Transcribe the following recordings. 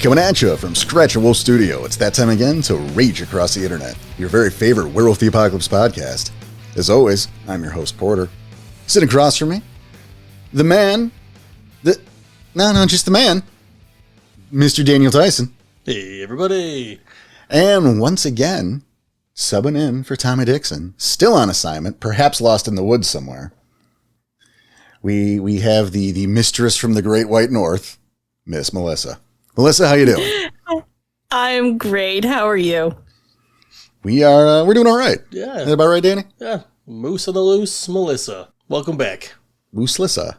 Coming at you from Scratchin Wolf Studio, it's that time again to rage across the internet. Your very favorite Werewolf the Apocalypse podcast. As always, I'm your host, Porter. Sitting across from me, the man, just the man, Mr. Daniel Tyson. Hey, everybody. And once again, subbing in for Tommy Dixon, still on assignment, perhaps lost in the woods somewhere. We have the mistress from the Great White North, Miss Melissa. Melissa, how you doing? I'm great. How are you? We're doing all right. Yeah. Is that about right, Danny? Yeah. Moose on the loose, Melissa. Welcome back. Moose-lissa.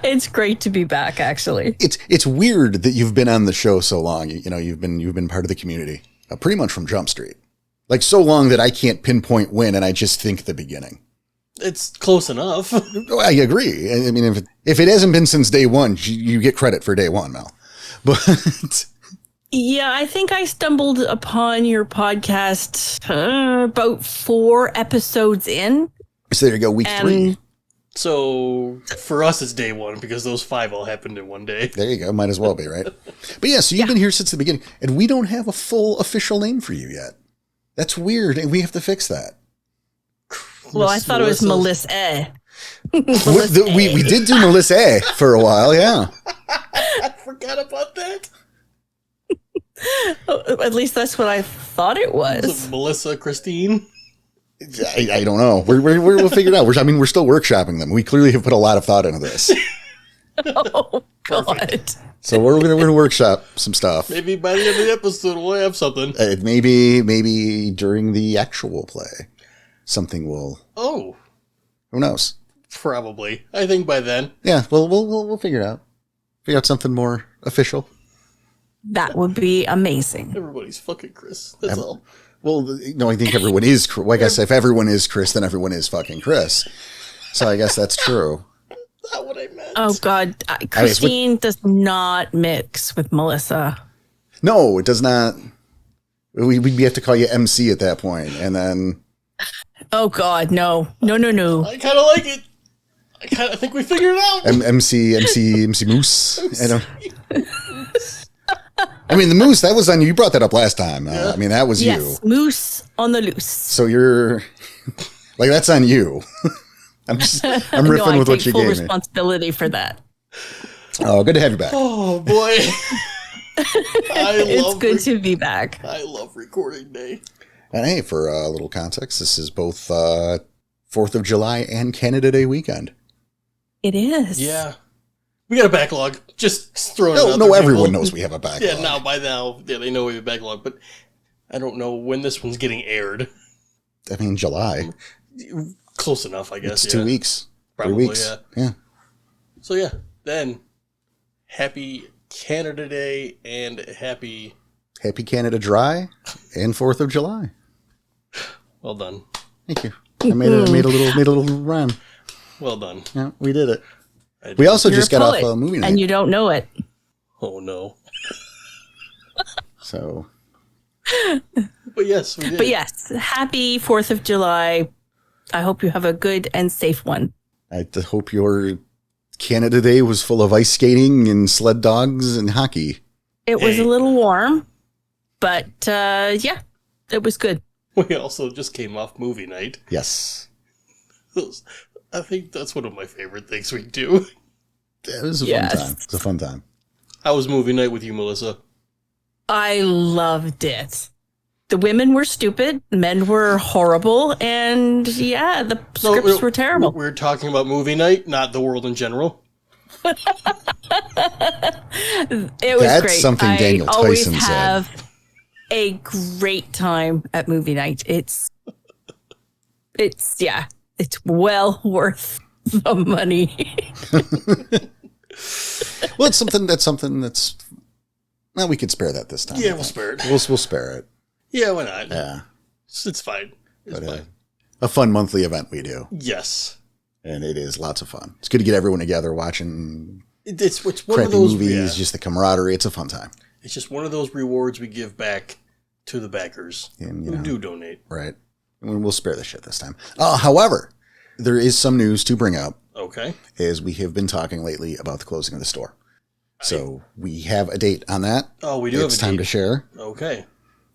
It's great to be back, actually. It's weird that you've been on the show so long. You know, you've been part of the community, pretty much from Jump Street. Like so long that I can't pinpoint when, and I just think the beginning. It's close enough. I agree. I mean, if it hasn't been since day one, you get credit for day one, Mel. But yeah, I think I stumbled upon your podcast about 4 episodes in. So there you go, week 3. So for us, it's day one because those 5 all happened in one day. There you go. Might as well be, right? But yeah, so you've been here since the beginning, and we don't have a full official name for you yet. That's weird, and we have to fix that. Well, I thought it was Melissa. We did do Melissa for a while, yeah. I forgot about that. At least that's what I thought it was. Melissa, Christine. I don't know. We'll figure it out. We're still workshopping them. We clearly have put a lot of thought into this. Oh, God. Perfect. So we're gonna workshop some stuff. Maybe by the end of the episode, we'll have something. Maybe during the actual play, something will. Oh. Who knows? Probably. I think by then. Yeah. We'll figure it out. Figure out something more official. That would be amazing. Everybody's fucking Chris. That's all. Well, no, I think everyone is. Like I said, if everyone is Chris, then everyone is fucking Chris. So I guess that's true. Not what I meant. Oh, God. Christine does not mix with Melissa. No, it does not. We'd have to call you MC at that point, and then. Oh, God, no. No. I kind of like it. I think we figured it out. MC Moose. I mean, the moose, that was on you. You brought that up last time. Yeah. I mean, that was you. Yes, moose on the loose. So you're like, that's on you. I'm riffing with what you gave me. I take full responsibility for that. Oh, good to have you back. Oh, boy. It's good to be back. I love recording day. And hey, for a little context, this is both 4th of July and Canada Day weekend. It is. Yeah. We got a backlog. Just throwing it out there. No, everyone knows we have a backlog. Yeah, by now, they know we have a backlog. But I don't know when this one's getting aired. I mean, July. Close enough, I guess. It's 2 weeks. Probably, 3 weeks. Yeah. Yeah. So, yeah. Then, happy Canada Day and happy Canada Dry and 4th of July. Well done. Thank you. I made a little rhyme. Well done. Yeah, we did it. We also just got off a movie night. And you don't know it. Oh, no. So. But yes, we did. But yes, happy 4th of July. I hope you have a good and safe one. I hope your Canada Day was full of ice skating and sled dogs and hockey. It was a little warm, but yeah, it was good. We also just came off movie night. Yes. I think that's one of my favorite things we do. It was a fun time. It was a fun time. How was movie night with you, Melissa? I loved it. The women were stupid, the men were horrible, and yeah, the scripts were terrible. We're talking about movie night, not the world in general. It was That's great. something Daniel Tyson said. I always have a great time at movie night. It's well worth the money. Well, it's something that's. Well, we could spare that this time. Yeah, we'll spare it. We'll spare it. Yeah, why not? Yeah, it's fine. It's fine. A fun monthly event we do. Yes, and it is lots of fun. It's good to get everyone together watching. It's one crappy of those movies, just the camaraderie. It's a fun time. It's just one of those rewards we give back to the backers who do donate. Right. And we'll spare the shit this time. However, there is some news to bring up. Okay. As we have been talking lately about the closing of the store. So we have a date on that. Oh, we do have a date. It's time to share. Okay.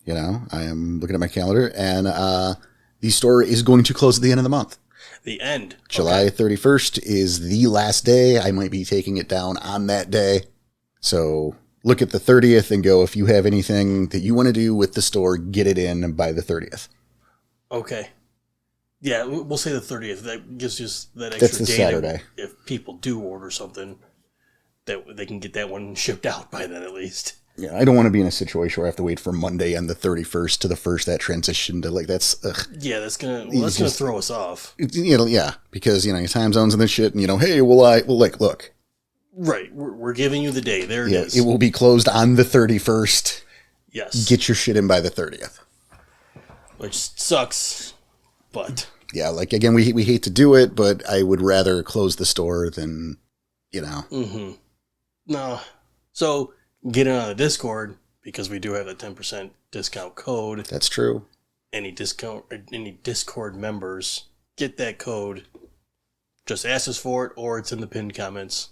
You know, I am looking at my calendar, and the store is going to close at the end of the month. The end. July 31st is the last day. I might be taking it down on that day. So look at the 30th and go, if you have anything that you want to do with the store, get it in by the 30th. Okay. Yeah, we'll say the 30th. That gives us that extra That's the day. Saturday. If people do order something, that they can get that one shipped out by then at least. Yeah, I don't want to be in a situation where I have to wait for Monday and the 31st to the first, that transition to that's... Yeah, that's gonna throw us off. Yeah, because, your time zones and this shit, and, hey, look. Right, we're giving you the day. There it is. It will be closed on the 31st. Yes. Get your shit in by the 30th. Which sucks, but... Yeah, again, we hate to do it, but I would rather close the store than, Mm-hmm. No. So... Get in on the Discord, because we do have a 10% discount code. That's true. Any Discord members, get that code. Just ask us for it, or it's in the pinned comments.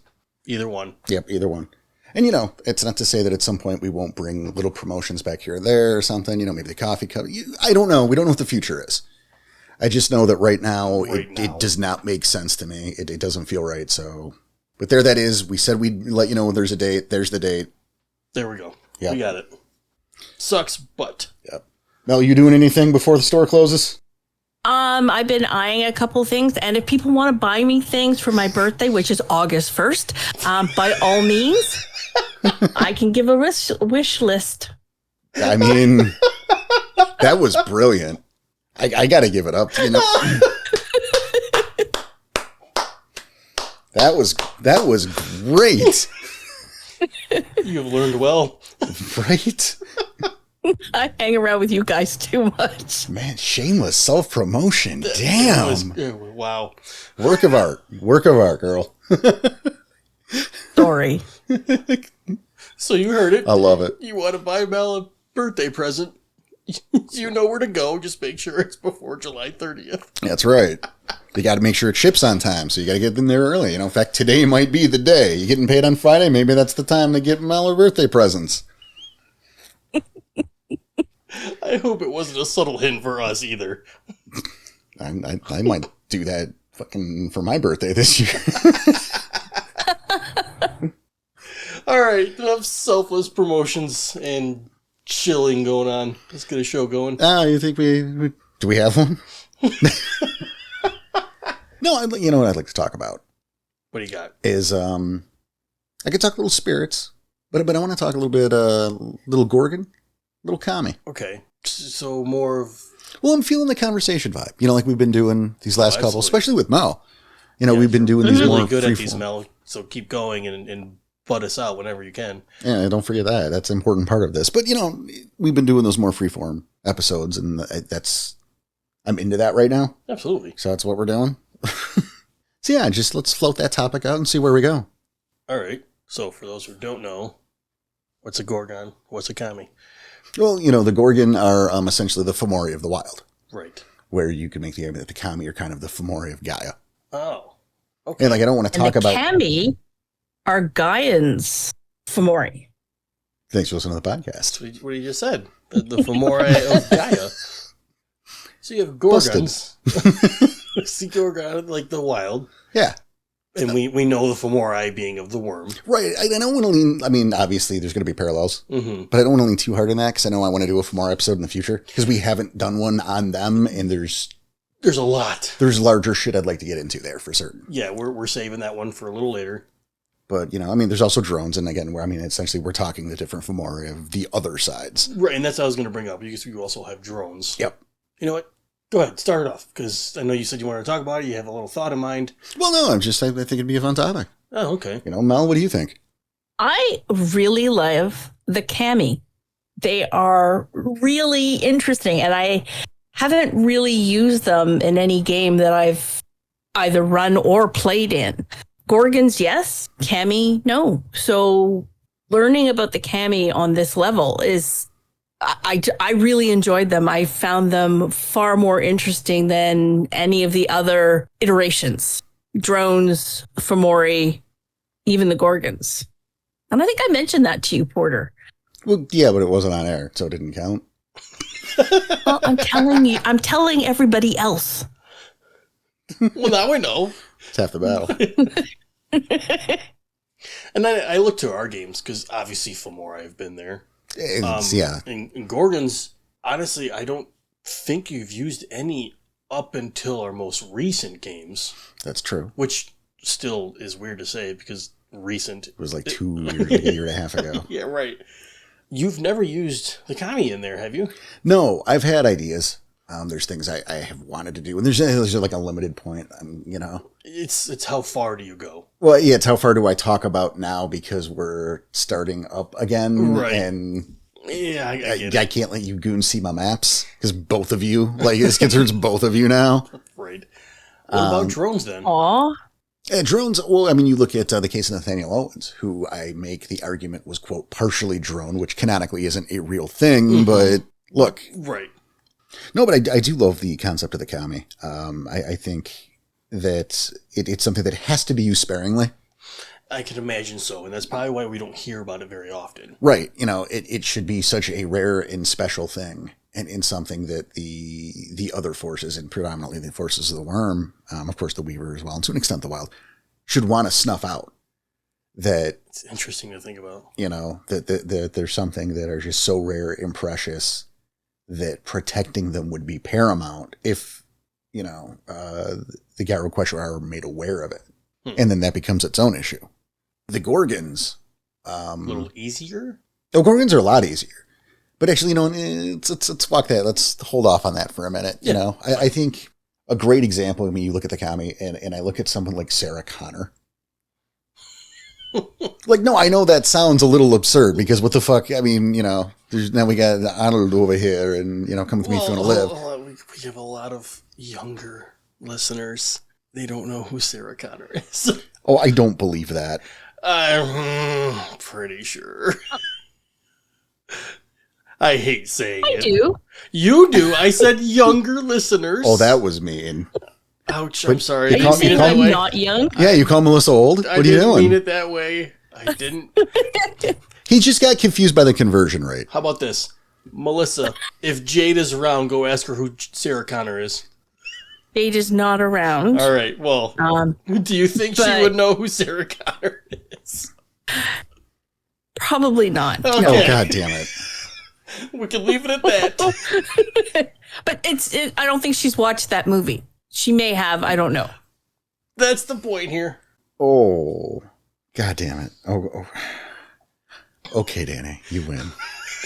Either one. Yep, either one. And, it's not to say that at some point we won't bring little promotions back here or there or something. Maybe the coffee cup. I don't know. We don't know what the future is. I just know that right now, it does not make sense to me. It doesn't feel right. So, but there that is. We said we'd let you know when there's a date. There's the date. There we go. Yep. We got it. Sucks, but. Yep. Mel, you doing anything before the store closes? I've been eyeing a couple things, and if people want to buy me things for my birthday, which is August 1st, by all means, I can give a wish list. I mean, that was brilliant. I got to give it up. That was great. You have learned well. Right? I hang around with you guys too much. Man, shameless self-promotion. Damn. Wow. Work of art, girl. Sorry. So you heard it. I love it. You want to buy Mel a birthday present? You know where to go. Just make sure it's before July 30th. That's right. You got to make sure it ships on time, so you got to get in there early. In fact, today might be the day. You getting paid on Friday? Maybe that's the time to get Mel her birthday presents. I hope it wasn't a subtle hint for us either. I might do that fucking for my birthday this year. All right, enough selfless promotions and chilling going on. Let's get a show going. You think do we have one? No, you know what I'd like to talk about? What do you got? Is I could talk a little spirits, but I want to talk a little bit little Gorgon, little kami. Okay, so more of. Well, I'm feeling the conversation vibe. Like we've been doing these last couple, especially with Mel. We've been doing these really more good at these, Mel. So keep going and butt us out whenever you can. Yeah, don't forget that. That's an important part of this. But we've been doing those more freeform episodes, and I'm into that right now. Absolutely. So that's what we're doing. So yeah, just let's float that topic out and see where we go. All right. So for those who don't know, what's a Gorgon? What's a kami? Well, the Gorgon are essentially the Fomori of the wild. Right. Where you can make the argument that the kami are kind of the Fomori of Gaia. Oh. Okay. And I don't want to talk about... the kami are Gaians Fomori. Thanks for listening to the podcast. That's what you just said. The Fomori of Gaia. So you have Gorgons. See Gorgon, like the wild. Yeah. And we know the Fomori being of the worm. Right. I don't want to lean... I mean, obviously, there's going to be parallels. Mm-hmm. But I don't want to lean too hard on that because I know I want to do a Fomori episode in the future. Because we haven't done one on them, and there's a lot. There's larger shit I'd like to get into there for certain. Yeah, we're saving that one for a little later. But, there's also drones. And again, essentially, we're talking the different Fomori of the other sides. Right. And that's what I was going to bring up. You also have drones. Yep. You know what? Go ahead, start it off, because I know you said you wanted to talk about it. You have a little thought in mind. Well, no, I think it'd be a fun topic. Oh, okay. Mel, what do you think? I really love the kami. They are really interesting, and I haven't really used them in any game that I've either run or played in. Gorgons, yes. Kami, no. So learning about the kami on this level is... I really enjoyed them. I found them far more interesting than any of the other iterations. Drones, Fomori, even the Gorgons. And I think I mentioned that to you, Porter. Well, yeah, but it wasn't on air, so it didn't count. Well, I'm telling everybody else. Well, now we know. It's half the battle. And I look to our games, because obviously Fomora, I've been there. Yeah. And Gorgons, honestly, I don't think you've used any up until our most recent games. That's true. Which still is weird to say, because recent. It was like a year and a half ago. Yeah, right. You've never used the Kami in there, have you? No, I've had ideas. There's things I have wanted to do, and there's like a limited point. It's how far do you go? Well, yeah, it's how far do I talk about now, because we're starting up again, Right. And Yeah, I get I it. can't let you goons see my maps because both of you, like, this concerns both of you now. Right. What about drones then? Aw. Drones, well, I mean, you look at the case of Nathaniel Owens, who I make the argument was, quote, partially drone, which canonically isn't a real thing, but look. Right. No, but I do love the concept of the Kami. I think that it's something that has to be used sparingly. I can imagine so, and that's probably why we don't hear about it very often. Right. It should be such a rare and special thing, and in something that the other forces, and predominantly the forces of the worm, of course the Weaver as well, and to an extent the Wild, should want to snuff out. That It's interesting to think about. That there's something that are just so rare and precious that protecting them would be paramount if, the Gyro Question are made aware of it. And then that becomes its own issue. The Gorgons. A little easier? The Gorgons are a lot easier. But actually, let's walk that. Let's hold off on that for a minute. Yeah. I think a great example, you look at the Kami and I look at someone like Sarah Connor. Like, no, I know that sounds a little absurd because what the fuck? I mean, now we got Arnold over here and, come with me if you want to live. We have a lot of younger listeners. They don't know who Sarah Connor is. Oh, I don't believe that. I'm pretty sure. I hate saying it. I do. You do. I said younger listeners. Oh, that was mean. Ouch, But I'm sorry. you I Are you didn't mean it saying that I'm way. not young? Yeah, you call Melissa old? What I are you didn't doing? mean it that way. I didn't. He just got confused by the conversion rate. How about this? Melissa, if Jade is around, go ask her who Sarah Connor is. Jade is not around. All right, well, do you think she but- would know who Sarah Connor is? Probably not. Okay. Oh, God damn it. We can leave it at that. But I don't think she's watched that movie. She may have. I don't know. That's the point here. Oh, God damn it. Oh. Okay, Danny, you win.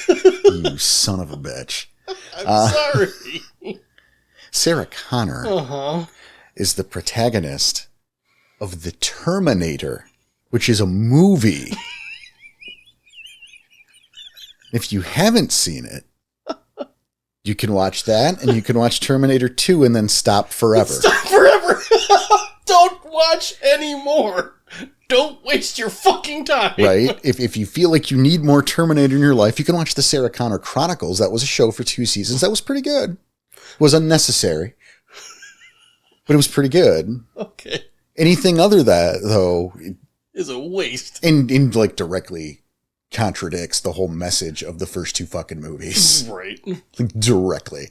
You son of a bitch. I'm sorry. Sarah Connor Uh-huh. is the protagonist of The Terminator, which is a movie. If you haven't seen it, you can watch that, and you can watch Terminator 2 and then stop forever. Stop forever. Don't watch anymore. Don't waste your fucking time. Right? If you feel like you need more Terminator in your life, you can watch the Sarah Connor Chronicles. That was a show for 2 seasons. That was pretty good. It was unnecessary, but it was pretty good. Okay. Anything other than that, though, Is a waste. in like directly contradicts the whole message of the first 2 fucking movies. Right. Like, directly.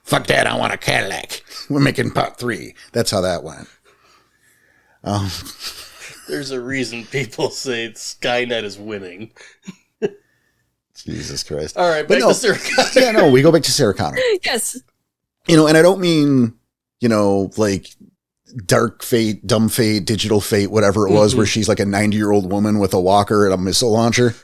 Fuck that, I want a Cadillac. We're making part 3. That's how that went. There's a reason people say Skynet is winning. Jesus Christ. All right, But back no. to Sarah Connor. Yeah, no, we go back to Sarah Connor. Yes. And I don't mean, like dark fate, dumb fate, digital fate, whatever it was, where she's like a 90-year-old woman with a walker and a missile launcher.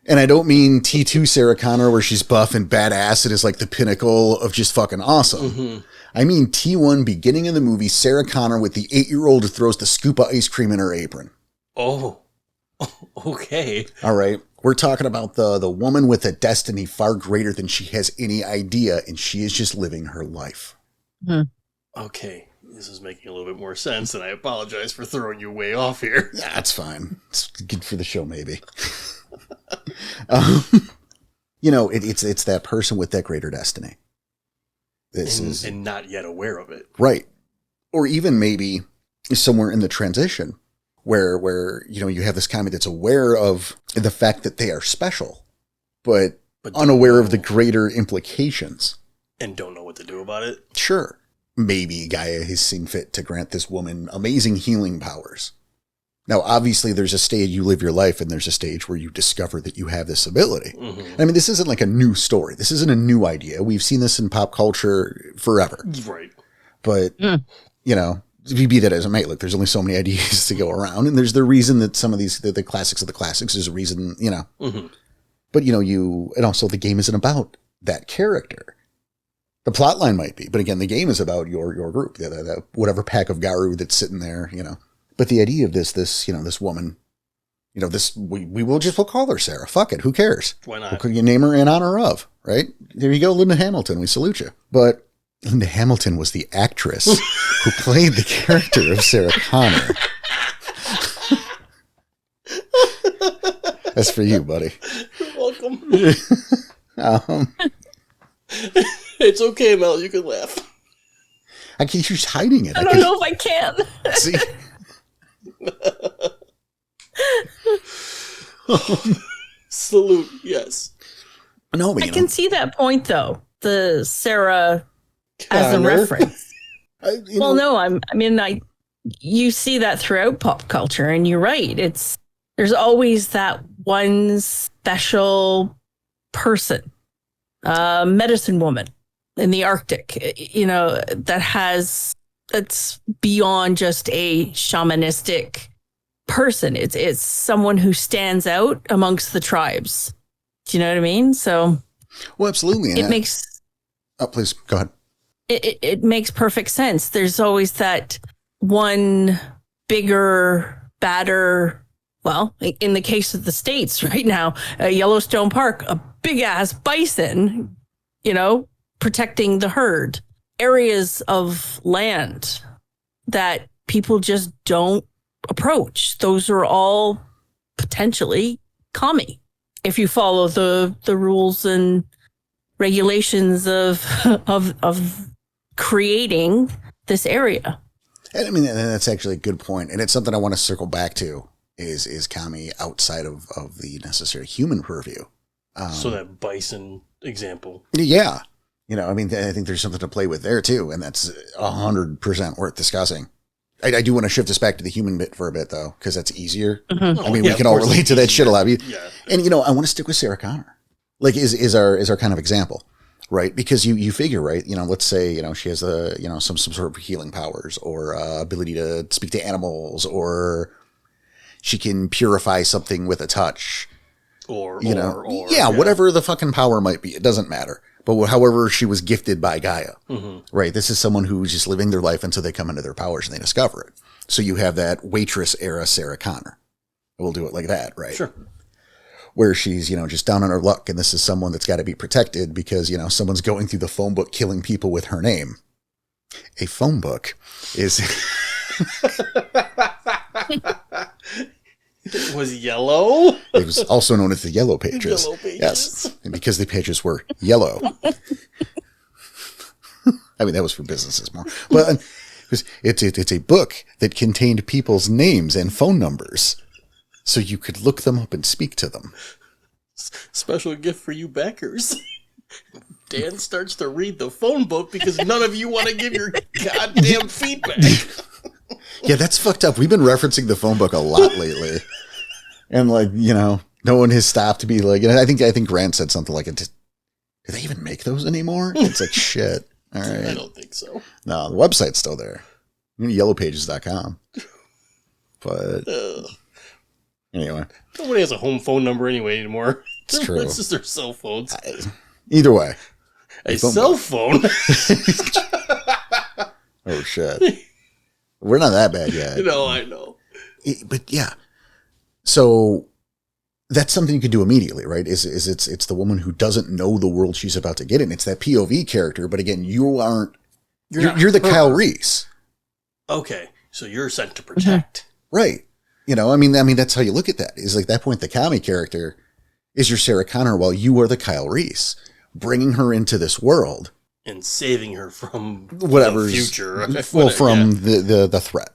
And I don't mean T2 Sarah Connor, where she's buff and badass. It is like the pinnacle of just fucking awesome. I mean T1, beginning of the movie, Sarah Connor with the 8-year-old who throws the scoop of ice cream in her apron. Oh. Okay. All right. We're talking about the woman with a destiny far greater than she has any idea, and she is just living her life. Okay. This is making a little bit more sense, and I apologize for throwing you way off here. Yeah, that's fine. It's good for the show, maybe. It's that person with that greater destiny. This is And not yet aware of it. right. Or even maybe somewhere in the transition where you have this Kami that's aware of the fact that they are special, but unaware of the greater implications. And don't know what to do about it. Sure. Maybe Gaia has seen fit to grant this woman amazing healing powers. Now, obviously, there's a stage you live your life, and there's a stage where you discover that you have this ability. Mm-hmm. I mean, this isn't like a new story. This isn't a new idea. We've seen this in pop culture forever. Right. But, be that as it may, look, there's only so many ideas to go around, and there's the reason that some of these, the classics of the classics, there's a reason, Mm-hmm. But, and also the game isn't about that character. The plot line might be, but again, the game is about your group, the whatever pack of Garu that's sitting there, But the idea of this woman, we'll call her Sarah. Fuck it. Who cares? Why not? You name her in honor of, right? There you go, Linda Hamilton. We salute you. But Linda Hamilton was the actress who played the character of Sarah Connor. That's for you, buddy. You're welcome. It's okay, Mel. You can laugh. I keep just hiding it. I don't know if I can. See? Salute, yes. No, but I can see that point, though. The Sarah as a reference. You see that throughout pop culture, and you're right. There's always that one special person, medicine woman in the Arctic, that's beyond just a shamanistic person. It's someone who stands out amongst the tribes. Do you know what I mean? So, well, absolutely. It makes. Oh, please go ahead. It makes perfect sense. There's always that one bigger, badder. Well, in the case of the States right now, Yellowstone Park, a big ass bison, protecting the herd. Areas of land that people just don't approach. Those are all potentially Kami if you follow the rules and regulations of creating this area. And I mean, and that's actually a good point. And it's something I want to circle back to is Kami outside of the necessary human purview. So that bison example. Yeah. I think there's something to play with there too. And that's 100% worth discussing. I do want to shift us back to the human bit for a bit though, because that's easier. Mm-hmm. We can all relate to that shit a lot. Yeah. And I want to stick with Sarah Connor. Like is our kind of example, right? Because you figure, right? Let's say, she has some sort of healing powers or ability to speak to animals, or she can purify something with a touch. Or whatever the fucking power might be. It doesn't matter. But however she was gifted by Gaia, right? This is someone who's just living their life until they come into their powers and they discover it. So you have that waitress era Sarah Connor. We'll do it like that, right? Sure. Where she's, just down on her luck, and this is someone that's got to be protected because, someone's going through the phone book killing people with her name. A phone book is... It was yellow. It was also known as the Yellow Pages. Yellow Pages. Yes, and because the pages were yellow. That was for businesses more. But it's a book that contained people's names and phone numbers, so you could look them up and speak to them. Special gift for you backers. Dan starts to read the phone book because none of you want to give your goddamn feedback. Yeah, that's fucked up. We've been referencing the phone book a lot lately. And no one has stopped to be like, and I think Grant said something like, do they even make those anymore? It's like, shit. All right. I don't think so. No, the website's still there. Yellowpages.com. But anyway. Nobody has a home phone number anymore. It's true. It's just their cell phones. Either way. A cell phone? Oh, shit. We're not that bad yet. I know. But yeah. So that's something you can do immediately, right? It's the woman who doesn't know the world she's about to get in. It's that POV character, but again, you're the Kyle Reese. Okay. So you're sent to protect. Right. That's how you look at that. Is like at that point the Kami character is your Sarah Connor while you are the Kyle Reese, bringing her into this world. And saving her from whatever the future. Well, from the threat.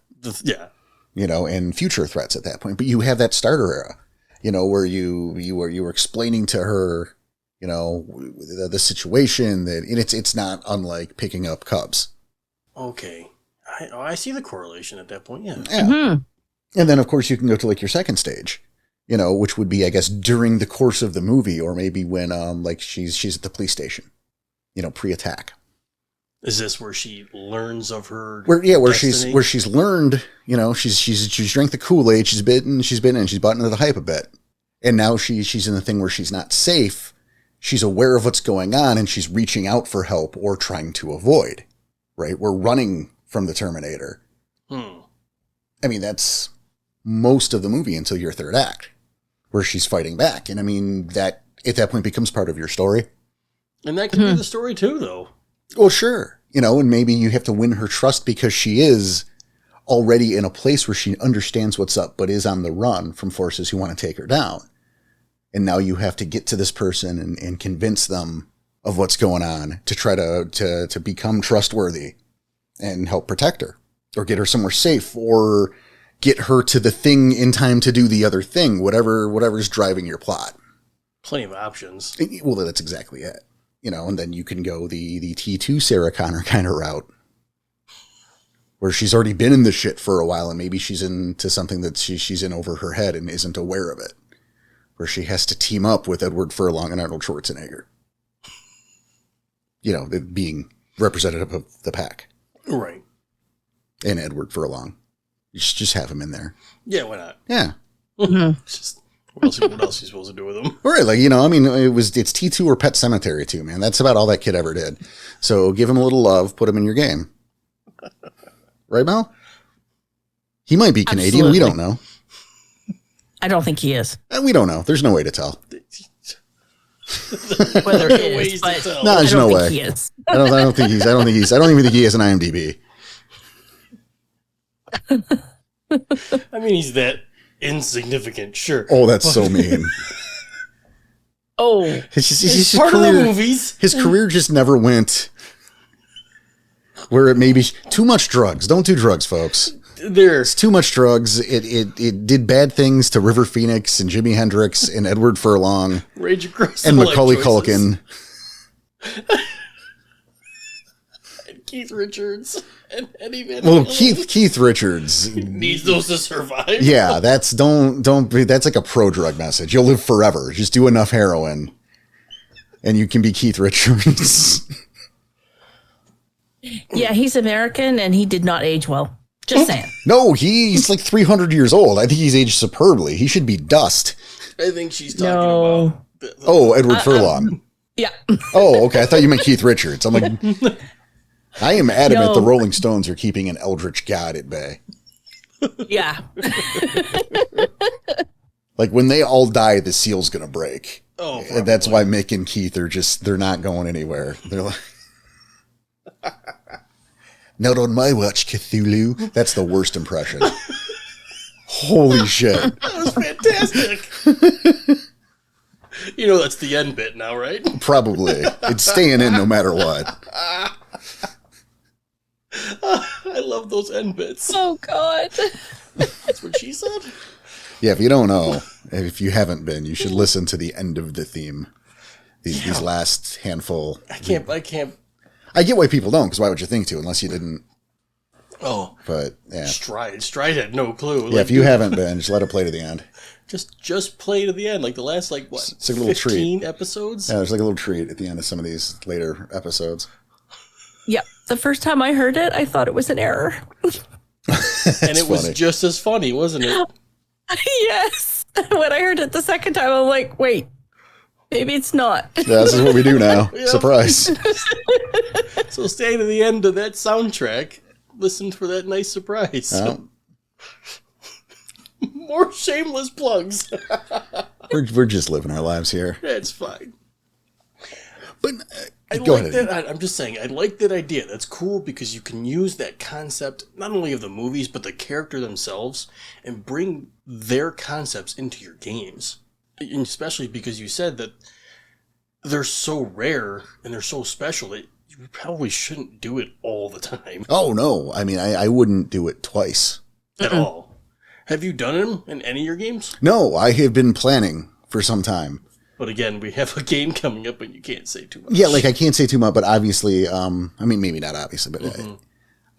Yeah. and future threats at that point. But you have that starter era, where you were explaining to her, the situation that it's not unlike picking up cubs. Okay. I see the correlation at that point. Yeah. Mm-hmm. And then of course you can go to like your second stage, which would be, I guess, during the course of the movie, or maybe when, like she's at the police station, pre-attack. Is this where she learns of her? Where destiny? she's learned, she's drank the Kool-Aid, she's bitten, and she's bought into the hype a bit. And now she's in the thing where she's not safe. She's aware of what's going on, and she's reaching out for help or trying to avoid, right? We're running from the Terminator. I mean, that's most of the movie until your third act, where she's fighting back. And I mean, that at that point becomes part of your story. And that can be the story too, though. Well, sure. And maybe you have to win her trust because she is already in a place where she understands what's up, but is on the run from forces who want to take her down. And now you have to get to this person and convince them of what's going on to try to become trustworthy and help protect her, or get her somewhere safe, or get her to the thing in time to do the other thing, whatever's driving your plot. Plenty of options. Well, that's exactly it. And then you can go the T2 Sarah Connor kind of route, where she's already been in this shit for a while, and maybe she's into something that she's in over her head and isn't aware of it, where she has to team up with Edward Furlong and Arnold Schwarzenegger. Being representative of the pack. Right. And Edward Furlong. You should just have him in there. Yeah, why not? Yeah. Mm-hmm. Just what else are you supposed to do with him? All right, it's T2 or Pet Sematary 2, man. That's about all that kid ever did. So give him a little love, put him in your game. Right, Mel? He might be Canadian. Absolutely. We don't know. I don't think he is. We don't know. There's no way to tell. Whether it is, but No, there's no way. He is. I don't even think he has an IMDb. I mean, he's that insignificant, sure. Oh, that's so mean. Oh, his part career, of the movies. His career just never went where it may be too much drugs. Don't do drugs, folks. It's too much drugs. It did bad things to River Phoenix and Jimi Hendrix and Edward Furlong Rage Across and the Macaulay Life Culkin. And Keith Richards and Eddie Van Well, Halen. Keith Richards Needs those to survive. Yeah, that's that's like a pro drug message. You'll live forever. Just do enough heroin and you can be Keith Richards. yeah, he's American and he did not age well. Just saying. No, he's like 300 years old. I think he's aged superbly. He should be dust. I think she's talking about... Edward Furlong. Yeah. Oh, okay. I thought you meant Keith Richards. I'm like, I am adamant the Rolling Stones are keeping an eldritch god at bay. Yeah. Like when they all die, the seal's going to break. Oh, and that's why Mick and Keith are they're not going anywhere. They're like, not on my watch, Cthulhu. That's the worst impression. Holy shit. That was fantastic. That's the end bit now, right? Probably. It's staying in no matter what. I love those end bits. Oh, God. That's what she said? Yeah, if you don't know, if you haven't been, you should listen to the end of the theme. These last handful. I can't. I get why people don't, because why would you think to, unless you didn't? Oh. But, yeah. Stride had no clue. Yeah, if you haven't been, just let it play to the end. Just play to the end, like the last, what, it's like a little 15 treat. episodes? Yeah, there's like a little treat at the end of some of these later episodes. Yeah. The first time I heard it, I thought it was an error. And it was just as funny, wasn't it? Yes. When I heard it the second time, I'm like, wait, maybe it's not. Yeah, this is what we do now. Yep. Surprise. So stay to the end of that soundtrack. Listen for that nice surprise. More shameless plugs. We're just living our lives here. It's fine. But go ahead. I'm just saying, I like that idea. That's cool because you can use that concept, not only of the movies, but the character themselves, and bring their concepts into your games. And especially because you said that they're so rare and they're so special that you probably shouldn't do it all the time. Oh, no. I mean, I wouldn't do it twice. At all. Have you done them in any of your games? No, I have been planning for some time. But again, we have a game coming up and you can't say too much. Yeah, like I can't say too much, but obviously, I mean, maybe not obviously, but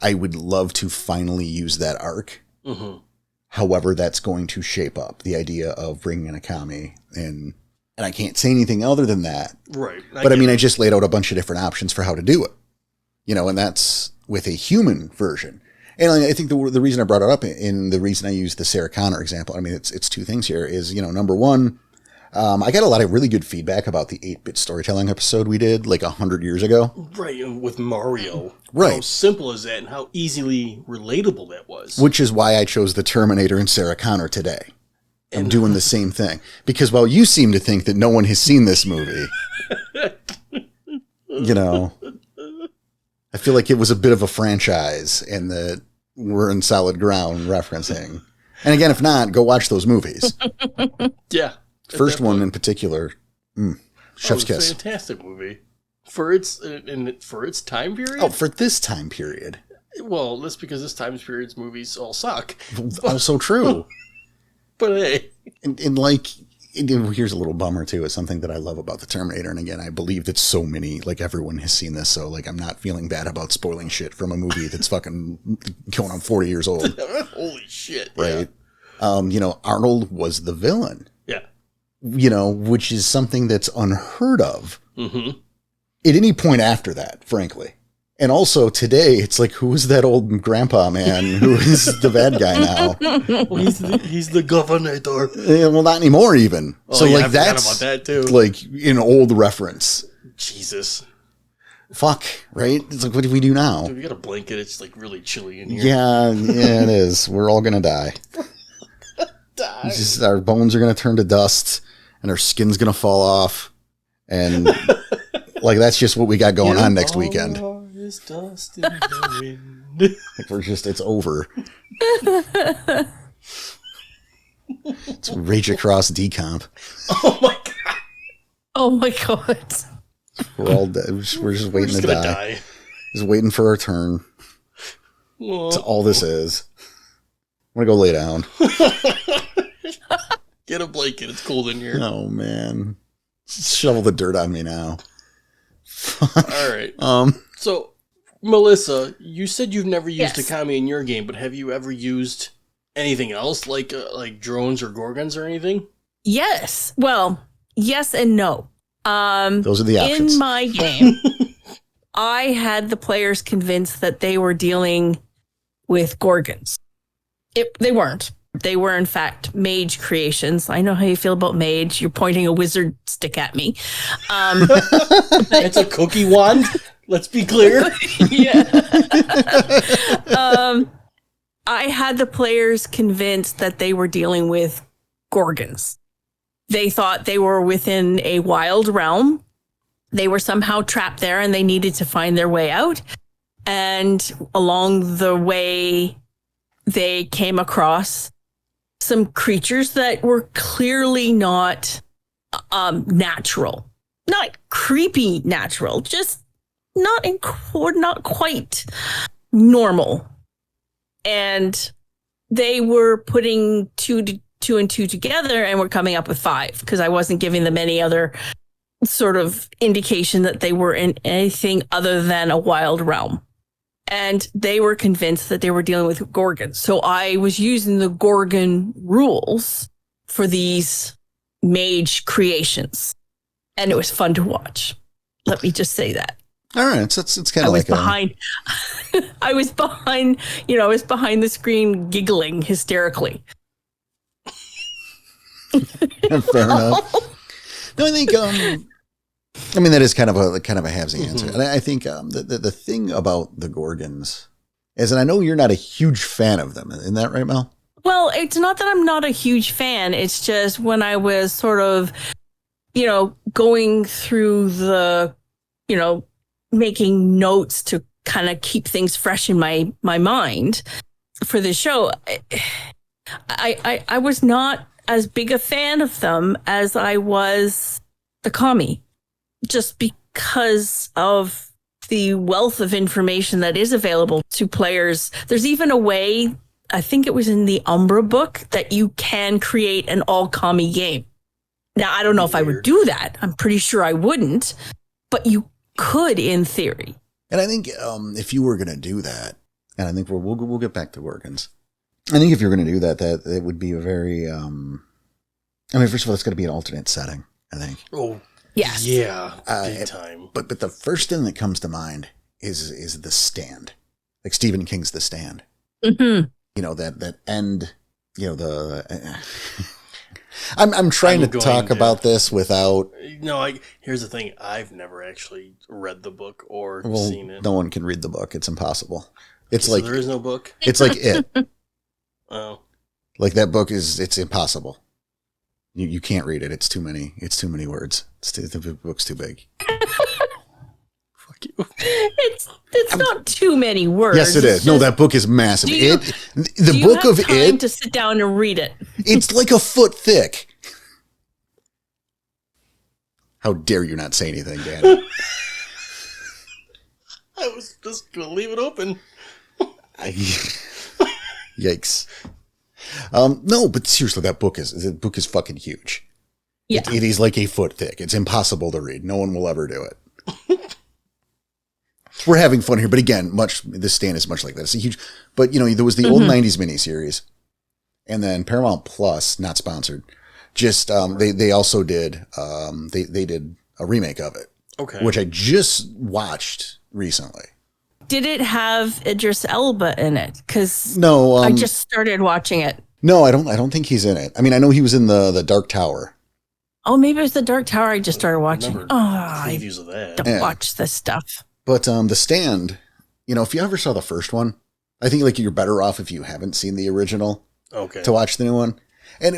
I would love to finally use that arc. Mm-hmm. However, that's going to shape up the idea of bringing in a kami, and I can't say anything other than that. Right. But I just laid out a bunch of different options for how to do it, and that's with a human version. And I think the reason I brought it up and the reason I used the Sarah Connor example, it's two things here is, number one, I got a lot of really good feedback about the 8-bit storytelling episode we did like 100 years ago. Right, with Mario. Right. How simple is that and how easily relatable that was. Which is why I chose the Terminator and Sarah Connor today. I'm doing the same thing. Because while you seem to think that no one has seen this movie, I feel like it was a bit of a franchise and that we're in solid ground referencing. And again, if not, go watch those movies. Yeah. First one in particular, chef's kiss. Fantastic movie for its time period. Oh, for this time period. Well, that's because this time period's movies all suck. Also true. But hey, and here's a little bummer too. It's something that I love about the Terminator, and again, I believe that so many, like everyone has seen this, so like I'm not feeling bad about spoiling shit from a movie that's fucking going on 40 years old. Holy shit! Right? Yeah. Arnold was the villain. Yeah. Which is something that's unheard of at any point after that, frankly. And also today, it's like, who is that old grandpa man who is the bad guy now? Well, he's the governor. Well, not anymore even. Oh, so yeah, like I forgot that's about that too. Like an old reference. Jesus. Fuck, right? It's like, what do we do now? Dude, we got a blanket. It's like really chilly in here. Yeah, it is. We're all going to die. Just, our bones are going to turn to dust and our skin's going to fall off. And like, that's just what we got going on next weekend. Is dust in the wind. Like it's over. It's Rage Across decomp. Oh my god. Oh my god. We're all dead. We're just waiting to die. Just waiting for our turn. That's all this is. I'm gonna go lay down. Get a blanket. It's cold in here. Oh man. Shovel the dirt on me now. All right. So, Melissa, you said you've never used a kami in your game, but have you ever used anything else, like drones or gorgons or anything? Yes. Well, yes and no. Those are the options. In my game, I had the players convinced that they were dealing with gorgons. They weren't. They were, in fact, mage creations. I know how you feel about mage. You're pointing a wizard stick at me. It's a cookie wand. Let's be clear. Yeah. I had the players convinced that they were dealing with gorgons. They thought they were within a wild realm. They were somehow trapped there and they needed to find their way out. And along the way, they came across some creatures that were clearly not natural, not creepy natural, just not quite normal. And they were putting two and two together and were coming up with 5 because I wasn't giving them any other sort of indication that they were in anything other than a wild realm. And they were convinced that they were dealing with gorgons. So I was using the gorgon rules for these mage creations. And it was fun to watch. Let me just say that. All right. So it's kind of like I was behind the screen giggling hysterically. Fair enough. No, I think, that is kind of a halvesy answer. And I think the thing about the gorgons is, and I know you're not a huge fan of them. Isn't that right, Mel? Well, it's not that I'm not a huge fan. It's just when I was sort of, going through the, making notes to kind of keep things fresh in my mind for the show, I was not as big a fan of them as I was the kami, just because of the wealth of information that is available to players. There's even a way I think it was in the Umbra book, that you can create an all-kami game. Now, I don't know if I would do that. I'm pretty sure I wouldn't, but you could in theory. And I think if you were going to do that, and I think we'll get back to Workins. I think if you're going to do that, that it would be a very, I mean, first of all, it's going to be an alternate setting, I think. Oh, yes. Yeah, big time. But the first thing that comes to mind is The Stand. Like Stephen King's The Stand. Mm-hmm. You know, that end, you know, I'm trying to talk about this without... No, here's the thing. I've never actually read the book or seen it. No one can read the book. It's impossible. It's so like... there is no book? It's like It. Oh. Like that book it's impossible. You can't read it. It's too many words. The book's too big. Fuck you. It's not too many words. Yes, it is. No, that book is massive. The you book have of time It to sit down and read it. It's like a foot thick. How dare you not say anything, Danny? I was just going to leave it open. Yikes. No, but seriously, the book is fucking huge. Yeah. It is like a foot thick. It's impossible to read. No one will ever do it. We're having fun here, but again, this Stand is much like that. It's a huge, but you know, there was the old 90s miniseries, and then Paramount Plus, not sponsored, just, they also did, they did a remake of it. Okay. Which I just watched recently. Did it have Idris Elba in it? Because no, I just started watching it. No, I don't think he's in it. I mean, I know he was in the Dark Tower. Oh, maybe it was the Dark Tower I just started watching. Previews of that. Don't watch this stuff. But The Stand, you know, if you ever saw the first one, I think like you're better off if you haven't seen the original. Okay. To watch the new one.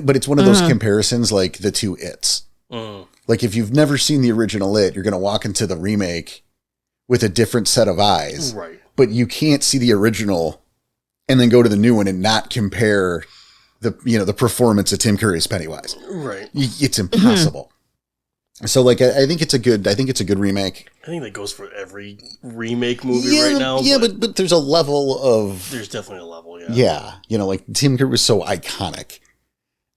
But it's one of those comparisons like the two It's. Like if you've never seen the original It, you're going to walk into the remake with a different set of eyes. Right. But you can't see the original and then go to the new one and not compare the performance of Tim Curry's Pennywise. Right. It's impossible. So like I think it's a good remake. I think that goes for every remake movie right now. Yeah, but there's a level of... There's definitely a level, yeah. Yeah. You know, like Tim Curry was so iconic.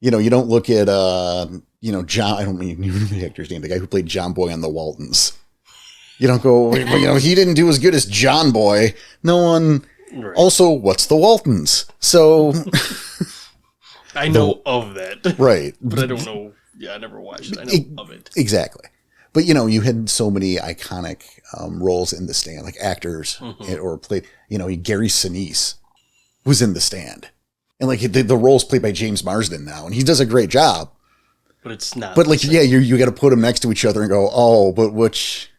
You know, you don't look at, John, I don't mean the actor's name, the guy who played John Boy on The Waltons. You don't go, he didn't do as good as John Boy. No one. Right. Also, what's The Waltons? So. I know of that. Right. But I don't know. Yeah, I never watched it. I know of it. Exactly. But, you had so many iconic roles in The Stand, like actors or played, Gary Sinise was in The Stand. And like the role's played by James Marsden now, and he does a great job. But it's not. But like, yeah, you got to put them next to each other and go, oh, but which,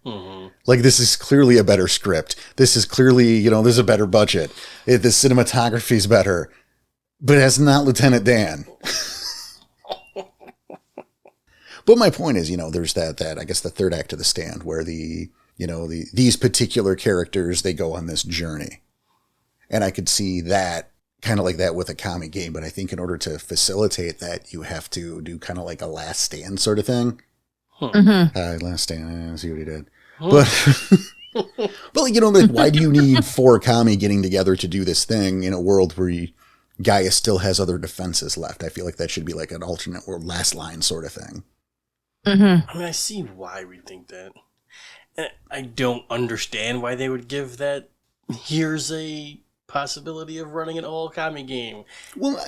like, this is clearly a better script. This is clearly, there's a better budget. The cinematography's better, but it's not Lieutenant Dan. But my point is, there's that I guess the third act of The Stand where these particular characters, they go on this journey, and I could see that. Kind of like that with a comic game, but I think in order to facilitate that, you have to do kind of like a Last Stand sort of thing. Last Stand, I see what he did. But like, why do you need 4 kami getting together to do this thing in a world where Gaia still has other defenses left? I feel like that should be like an alternate or last line sort of thing. I mean, I see why we think that. And I don't understand why they would give that. Here's a possibility of running an all kami game. Well,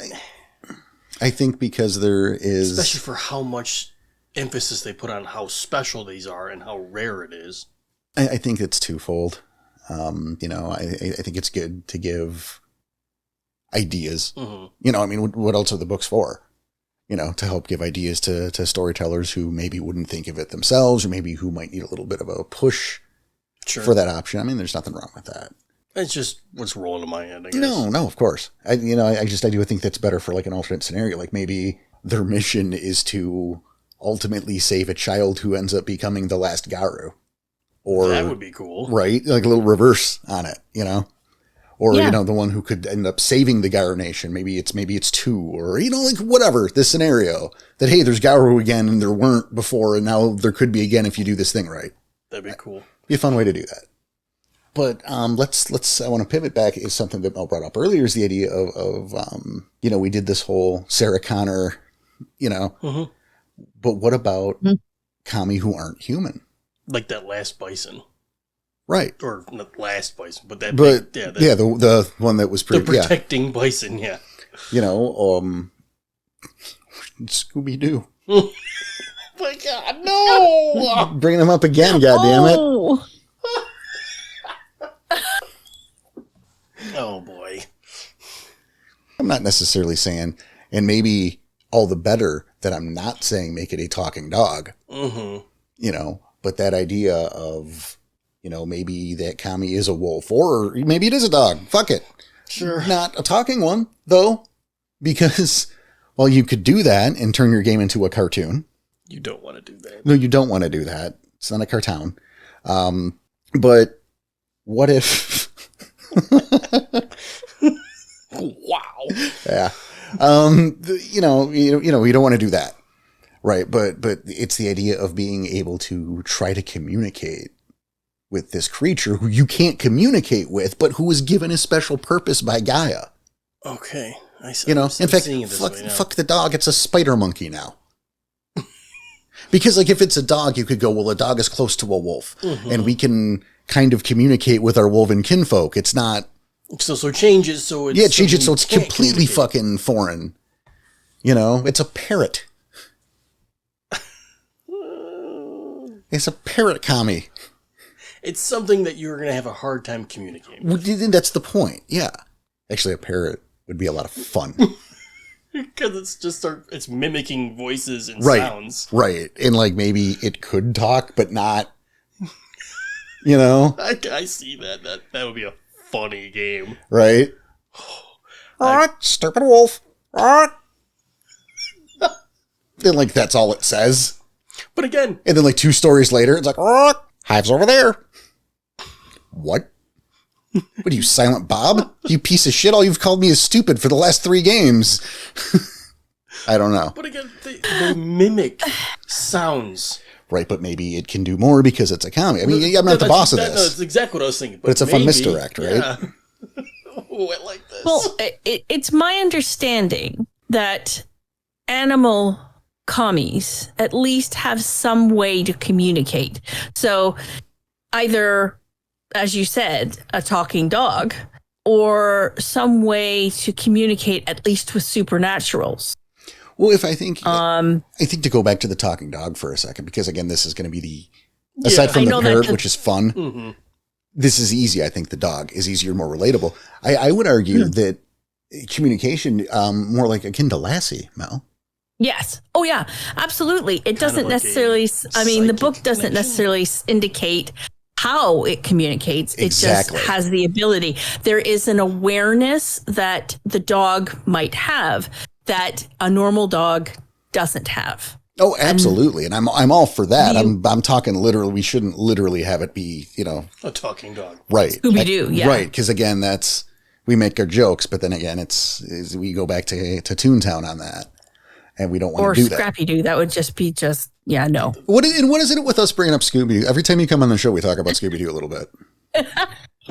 I think because there is, especially for how much emphasis they put on how special these are and how rare it is. I think it's twofold. I think it's good to give ideas. I mean, what else are the books for? To help give ideas to storytellers who maybe wouldn't think of it themselves, or maybe who might need a little bit of a push for that option. I mean, there's nothing wrong with that. It's just what's rolling in my head, I guess. No, of course. I do think that's better for like an alternate scenario. Like maybe their mission is to ultimately save a child who ends up becoming the last Garu. Or that would be cool. Right? Like a little reverse on it, Or, the one who could end up saving the Garu Nation. Maybe it's 2 or, like whatever, this scenario. That, hey, there's Garu again and there weren't before and now there could be again if you do this thing right. That'd be cool. Be a fun way to do that. But let's I want to pivot back. Is something that Mel brought up earlier is the idea of we did this whole Sarah Connor, Mm-hmm. but what about kami who aren't human? Like that last bison. Right. Or not last bison, but that the one that was the protecting bison, yeah. Scooby-Doo. Oh my God, no! Bringing them up again, goddammit. Oh boy. I'm not necessarily saying, and maybe all the better that I'm not saying make it a talking dog. Mm-hmm. But that idea of, maybe that kami is a wolf, or maybe it is a dog. Fuck it. Sure. Not a talking one, though, because, well, you could do that and turn your game into a cartoon. You don't want to do that. No, you don't want to do that. It's not a cartoon. But what if... Wow. Yeah. You don't want to do that. Right. But it's the idea of being able to try to communicate with this creature who you can't communicate with, but who was given a special purpose by Gaia. Okay. I see. In fact, fuck the dog. It's a spider monkey now. Because if it's a dog, you could go, well, a dog is close to a wolf, and we can kind of communicate with our wolven kinfolk. It's not. So change it so it's. Change it so it's completely fucking foreign. It's a parrot. It's a parrot kami. It's something that you're going to have a hard time communicating with. That's the point. Yeah. Actually, a parrot would be a lot of fun. Because it's mimicking voices and right, sounds. Right. And maybe it could talk, but not, I see that. That would be a funny game. Right. Stupid wolf. Then that's all it says. But again. And then 2 stories later, it's hive's over there. What? What are you, Silent Bob? You piece of shit. All you've called me is stupid for the last 3 games. I don't know. But again, they mimic sounds. Right, but maybe it can do more because it's a kami. I mean, I'm not the boss of this. No, that's exactly what I was thinking. But it's a fun misdirect, right? Yeah. Oh, I like this. Well, it's my understanding that animal commies at least have some way to communicate. So either, as you said, a talking dog, or some way to communicate at least with supernaturals. Well, I think to go back to the talking dog for a second, because again, this is going to be aside from the parrot, which is fun. This is easy. I think the dog is easier, more relatable. I would argue that communication, more akin to Lassie, Mel. Yes. Oh, yeah, absolutely. It doesn't necessarily, the book doesn't necessarily indicate how it communicates. Exactly. It just has the ability. There is an awareness that the dog might have that a normal dog doesn't have. Oh, absolutely. And I'm all for that. I'm talking literally, we shouldn't literally have it be, a talking dog. Right. Scooby-Doo, yeah. Right. Because again, we make our jokes, but then again, we go back to Toontown on that. And we don't want to do that. Or Scrappy-Doo. That would just be no. What is it with us bringing up Scooby-Doo? Every time you come on the show, we talk about Scooby-Doo a little bit. I'm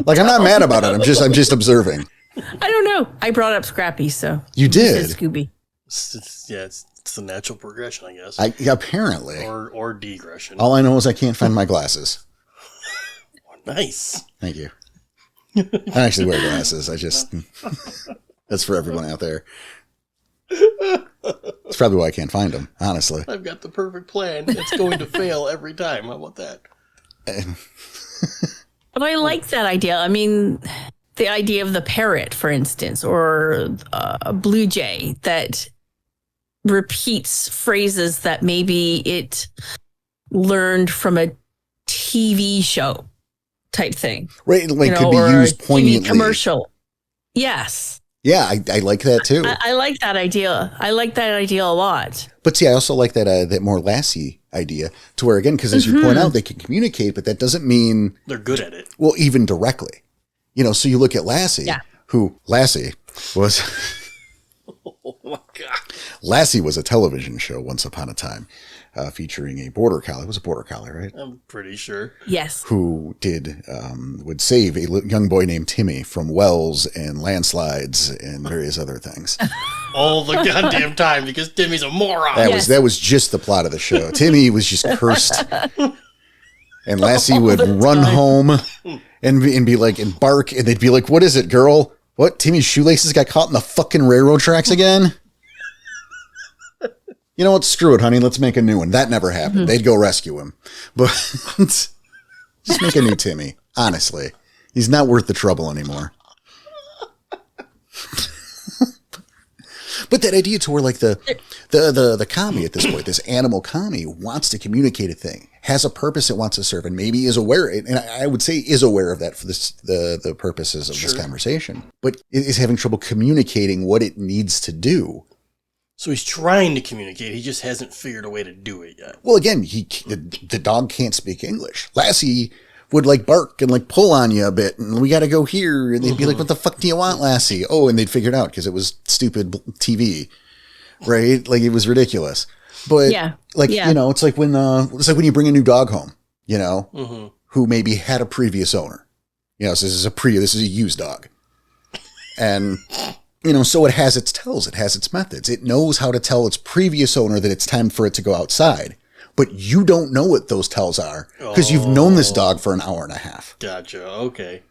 not mad about it. I'm just observing. I don't know. I brought up Scrappy, so. You did? Scooby. It's the natural progression, I guess. Apparently. Or degression. All I know is I can't find my glasses. Nice. Thank you. I actually wear glasses. That's for everyone out there. It's probably why I can't find them, honestly. I've got the perfect plan. It's going to fail every time. How about that? But I like that idea. I mean, the idea of the parrot, for instance, or a blue jay that repeats phrases that maybe it learned from a TV show type thing. Right, could be used poignantly. TV commercial. Yes. Yeah, I like that too. I like that idea. I like that idea a lot. But see, I also like that more Lassie idea to where, again, because as you point out, they can communicate, but that doesn't mean they're good at it. Well, even directly. So you look at Lassie, who Lassie was. Oh my God. Lassie was a television show once upon a time. featuring a border collie. It was a border collie, right? I'm pretty sure. Yes. Who would save a young boy named Timmy from wells and landslides and various other things. All the goddamn time because Timmy's a moron. That was just the plot of the show. Timmy was just cursed. And Lassie would run home and be like, and bark, and they'd be like, "What is it, girl? What? Timmy's shoelaces got caught in the fucking railroad tracks again?" You know what? Screw it, honey. Let's make a new one. That never happened. They'd go rescue him. But just make a new Timmy. Honestly. He's not worth the trouble anymore. But that idea to where like the commie at this point, this animal commie wants to communicate a thing, has a purpose it wants to serve, and maybe is aware, and I would say is aware of that for the purposes of this conversation, but is having trouble communicating what it needs to do. So he's trying to communicate. He just hasn't figured a way to do it yet. Well, again, the dog can't speak English. Lassie would like bark and like pull on you a bit, and we got to go here. And they'd be like, "What the fuck do you want, Lassie?" Oh, and they'd figure it out because it was stupid TV, right? Like it was ridiculous. But you know, it's like when you bring a new dog home, you know, who maybe had a previous owner. You know, so this is a used dog, and you know, so it has its tells, it has its methods. It knows how to tell its previous owner that it's time for it to go outside. But you don't know what those tells are because you've known this dog for an hour and a half. Gotcha. Okay.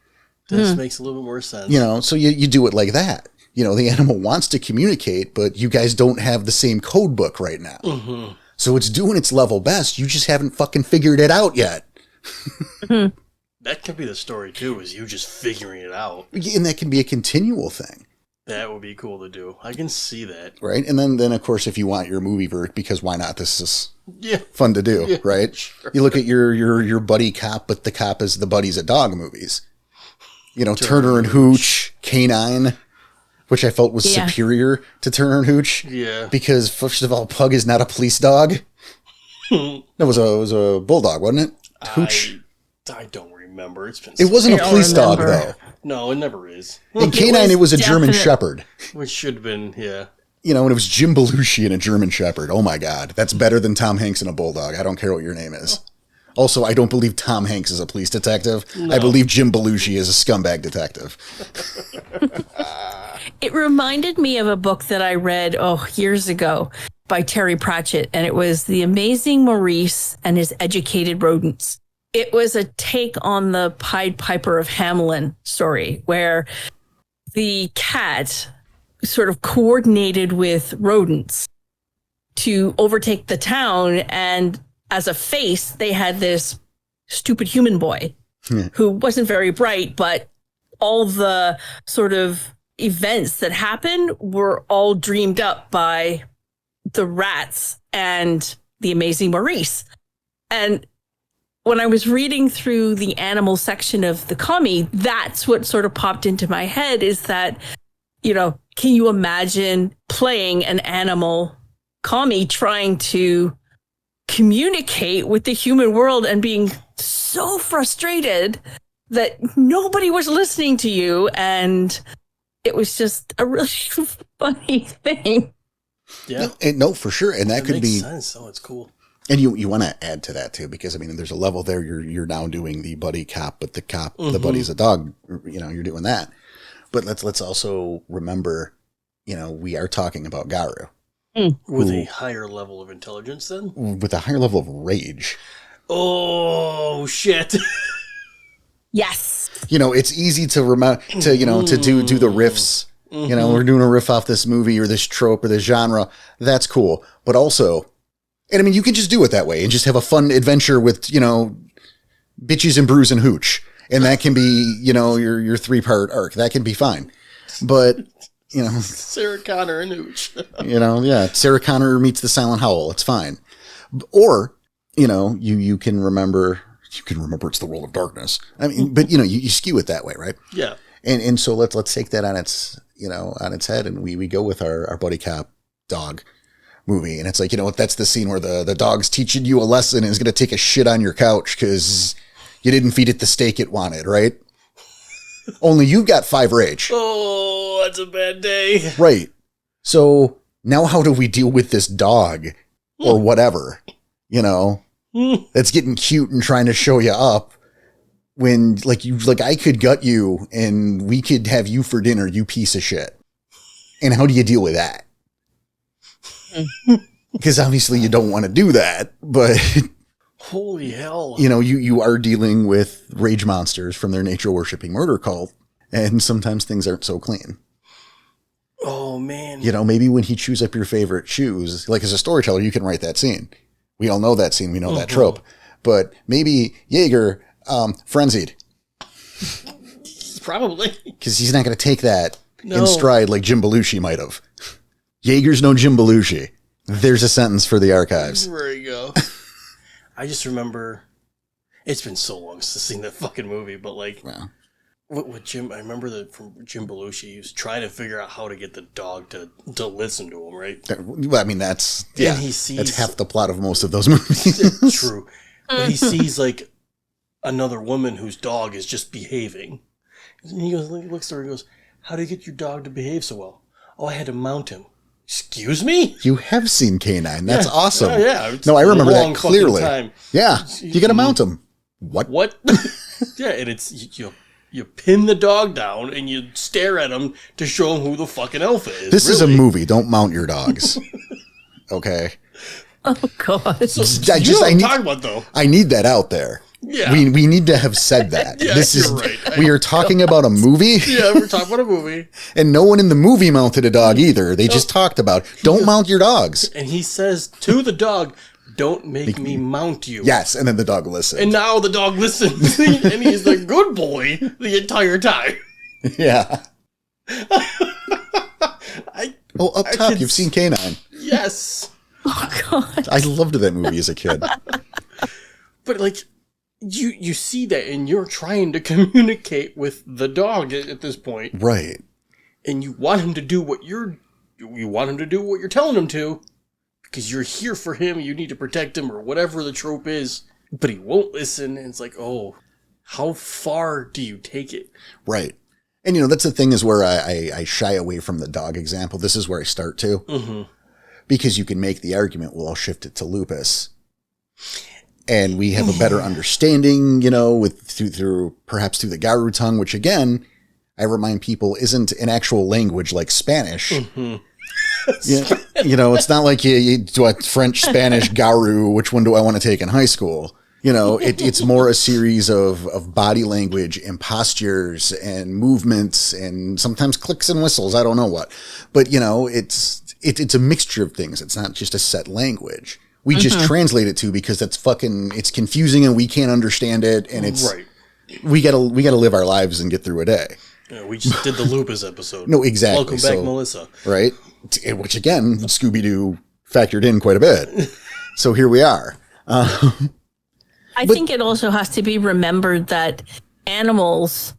This makes a little bit more sense. You know, so you do it like that. You know, the animal wants to communicate, but you guys don't have the same code book right now. So it's doing its level best. You just haven't fucking figured it out yet. That could be the story, too, is you just figuring it out. And that can be a continual thing. That would be cool to do. I can see that. Right? And then of course, if you want your movie version, because why not? This is fun to do, right? Sure. You look at your buddy cop, but the cop is the buddies at dog movies. You know, Turner and Hooch, Canine, which I felt was superior to Turner and Hooch. Yeah. Because, first of all, Pug is not a police dog. No, it was a bulldog, wasn't it? Hooch? I don't remember. It wasn't a police dog, though. No, it never is. In Canine, it was a German Shepherd. Which should have been, You know, and it was Jim Belushi and a German Shepherd. Oh, my God. That's better than Tom Hanks and a bulldog. I don't care what your name is. Also, I don't believe Tom Hanks is a police detective. No. I believe Jim Belushi is a scumbag detective. It reminded me of a book that I read, years ago by Terry Pratchett, and it was The Amazing Maurice and His Educated Rodents. It was a take on the Pied Piper of Hamelin story, where the cat sort of coordinated with rodents to overtake the town, and as a face, they had this stupid human boy who wasn't very bright, but all the sort of events that happened were all dreamed up by the rats and the Amazing Maurice. And when I was reading through the animal section of the commie, that's what sort of popped into my head, is that, you know, can you imagine playing an animal commie trying to communicate with the human world and being so frustrated that nobody was listening to you, and it was just a really funny thing. Yeah, no, for sure, and that could be sense. Oh, it's cool. And you want to add to that too, because I mean, there's a level there. You're now doing the buddy cop, but the buddy's a dog. You know, you're doing that. But let's also remember, you know, we are talking about Garu. With a higher level of intelligence, then? With a higher level of rage. Oh, shit. Yes. You know, it's easy to remember, to do the riffs. You know, we're doing a riff off this movie or this trope or this genre. That's cool. But also, and I mean, you can just do it that way and just have a fun adventure with, you know, bitches and brews and hooch. And that can be, you know, your 3-part arc. That can be fine. But, you know, Sarah Connor and hooch. You know, yeah, Sarah Connor meets the Silent Howl. It's fine. Or, you know, you can remember it's the world of darkness. I mean, but you know, you skew it that way, right? Yeah. And so let's take that on its head, and we go with our buddy cop dog movie, and it's like, you know what, that's the scene where the dog's teaching you a lesson and is going to take a shit on your couch because you didn't feed it the steak it wanted, right? Only you got 5 rage. Oh, that's a bad day. Right. So now how do we deal with this dog or whatever? you know, that's getting cute and trying to show you up. When like I could gut you and we could have you for dinner, you piece of shit. And how do you deal with that? Because obviously you don't want to do that, but holy hell. You know, you are dealing with rage monsters from their nature worshipping murder cult, and sometimes things aren't so clean. Oh man. You know, maybe when he chews up your favorite shoes, like as a storyteller, you can write that scene. We all know that scene, we know that trope. But maybe Jaeger frenzied. Probably. Because he's not going to take that in stride like Jim Belushi might have. Jaeger's no Jim Belushi. There's a sentence for the archives. There you go. I just remember, it's been so long since I've seen that fucking movie, but like, what Jim, I remember that from Jim Belushi, he was trying to figure out how to get the dog to listen to him, right? Well, I mean, that's half the plot of most of those movies. True. But he sees like another woman whose dog is just behaving. And he goes, looks at her and goes, how do you get your dog to behave so well? Oh, I had to mount him. Excuse me? You have seen K9. That's awesome. Yeah. No, I remember that clearly. Time. Yeah. You got to mount him. What? Yeah, and it's you pin the dog down and you stare at him to show him who the fucking alpha is. This is a movie. Don't mount your dogs. Okay. Oh God. So, I know what I'm talking about, though. I need that out there. Yeah. We need to have said that. Yeah, you're right. We are talking about a movie. Yeah, we're talking about a movie. And no one in the movie mounted a dog either. They just talked about, don't mount your dogs. And he says to the dog, don't make me mount you. Yes, and then the dog listens. And now the dog listens. And he's the good boy the entire time. Yeah. Up top, you've seen K9. Yes. Oh God. I loved that movie as a kid. But like, you see that and you're trying to communicate with the dog at this point. Right. And you want him to do what you want him to do what you're telling him to, because you're here for him, you need to protect him or whatever the trope is, but he won't listen, and it's like, oh, how far do you take it? Right. And you know, that's the thing is where I shy away from the dog example. This is where I start to. Mm-hmm. Because you can make the argument, well, I'll shift it to lupus. And we have a better understanding, you know, through perhaps through the Garu tongue, which again, I remind people isn't an actual language like Spanish. Mm-hmm. Yeah, you know, it's not like you do a French, Spanish, Garu. Which one do I want to take in high school? You know, it's more a series of body language and postures and movements and sometimes clicks and whistles. I don't know what, but you know, it's a mixture of things. It's not just a set language. We just translate it to because it's confusing and we can't understand it. And it's right. We gotta live our lives and get through a day. Yeah, we just did the lupus episode. No, exactly. Welcome back, Melissa. Right. Which again, Scooby-Doo factored in quite a bit. So here we are. I think it also has to be remembered that animals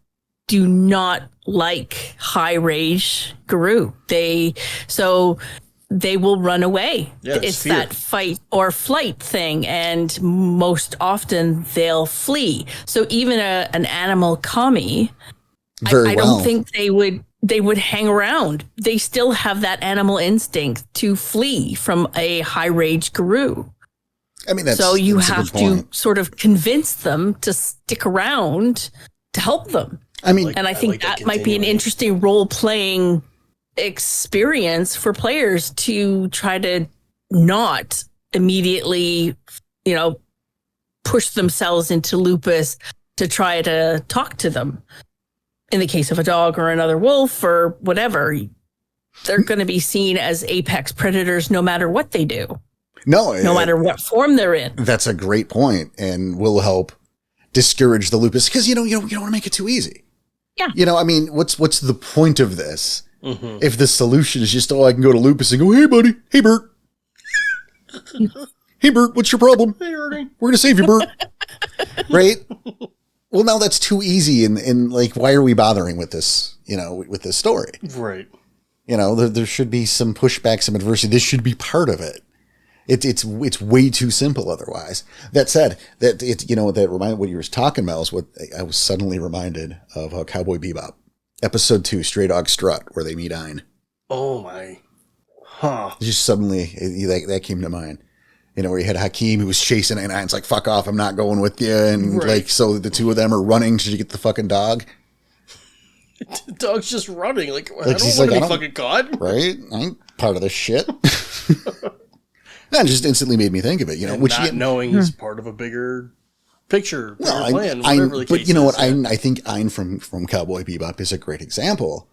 do not like high rage Guru. They will run away. Yeah, it's that fight or flight thing, and most often they'll flee. So even an animal kami, I don't think they would hang around. They still have that animal instinct to flee from a high rage Guru. I mean, so you have to sort of convince them to stick around to help them. I mean, and I think that might be an interesting role-playing experience for players to try to not immediately, you know, push themselves into lupus to try to talk to them. In the case of a dog or another wolf or whatever, they're going to be seen as apex predators no matter what they do. No matter what form they're in. That's a great point and will help discourage the lupus because, you don't want to make it too easy. Yeah. You know, I mean, what's the point of this? Mm-hmm. If the solution is just, I can go to lupus and go, hey, buddy. Hey, Bert. Hey, Bert, what's your problem? Hey, Ernie. We're going to save you, Bert. Right? Well, now that's too easy. And like, why are we bothering with this, with this story? Right. There should be some pushback, some adversity. This should be part of it. It's way too simple otherwise. That said, that reminded what you were talking about is what I was suddenly reminded of Cowboy Bebop. Episode 2, Stray Dog Strut, where they meet Ein. Oh my. Huh. Just suddenly, that came to mind. where you had Hakeem who was chasing it, and Ein's like, fuck off, I'm not going with you. And like, so the two of them are running. Should you get the fucking dog? The dog's just running. Like I don't want to be fucking caught. Right? I ain't part of this shit. That just instantly made me think of it, and not knowing he's part of a bigger picture, plan, whatever the case but you know is. what? I think Ein from Cowboy Bebop is a great example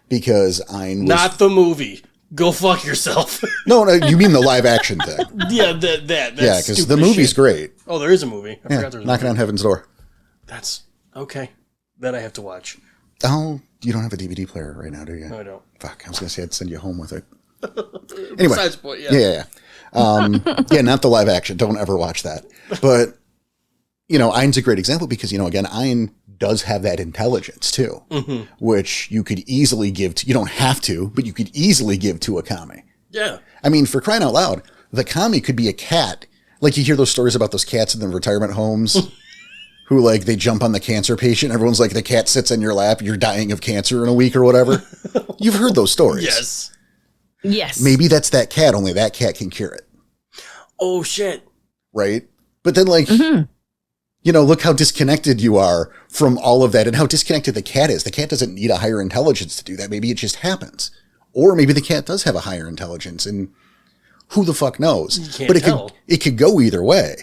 because Ein was... Not the movie. Go fuck yourself. No, you mean the live action thing. Yeah, that's because the movie's shit. Great. Oh, there is a movie. I forgot there was Knocking on Heaven's Door. That's okay. That I have to watch. Oh, you don't have a DVD player right now, do you? No, I don't. Fuck, I was going to say I'd send you home with it. Anyway. Besides the point, Yeah. Yeah, not the live action. Don't ever watch that. But, Ein's a great example because, again, Ein does have that intelligence too, which you could easily give to, you don't have to, but you could easily give to a kami. Yeah. I mean, for crying out loud, the kami could be a cat. Like you hear those stories about those cats in the retirement homes who like, they jump on the cancer patient. Everyone's like, the cat sits on your lap. You're dying of cancer in a week or whatever. You've heard those stories. Yes. Maybe that's that cat, only that cat can cure it. Oh shit. Right. But then like, look how disconnected you are from all of that and how disconnected the cat is. The cat doesn't need a higher intelligence to do that. Maybe it just happens. Or maybe the cat does have a higher intelligence and who the fuck knows? You can't tell. It could go either way.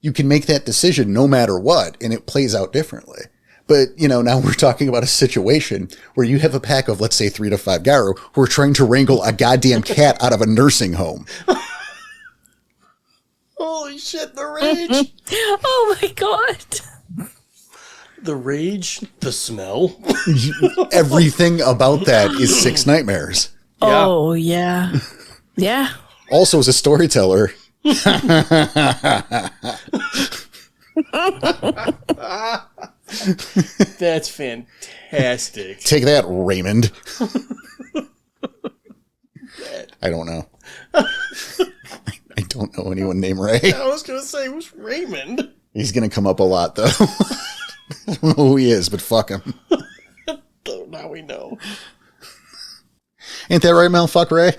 You can make that decision no matter what and it plays out differently. But, now we're talking about a situation where you have a pack of, let's say, 3 to 5 Garu who are trying to wrangle a goddamn cat out of a nursing home. Holy shit, the rage. Oh my God. The rage, the smell. Everything about that is Six Nightmares. Oh, yeah. Yeah. Also, as a storyteller. That's fantastic. Take that, Raymond. I don't know. I don't know anyone named Ray. I was going to say, who's Raymond? He's going to come up a lot, though. I don't know who he is, but fuck him. Now we know. Ain't that right, Mel? Fuck Ray?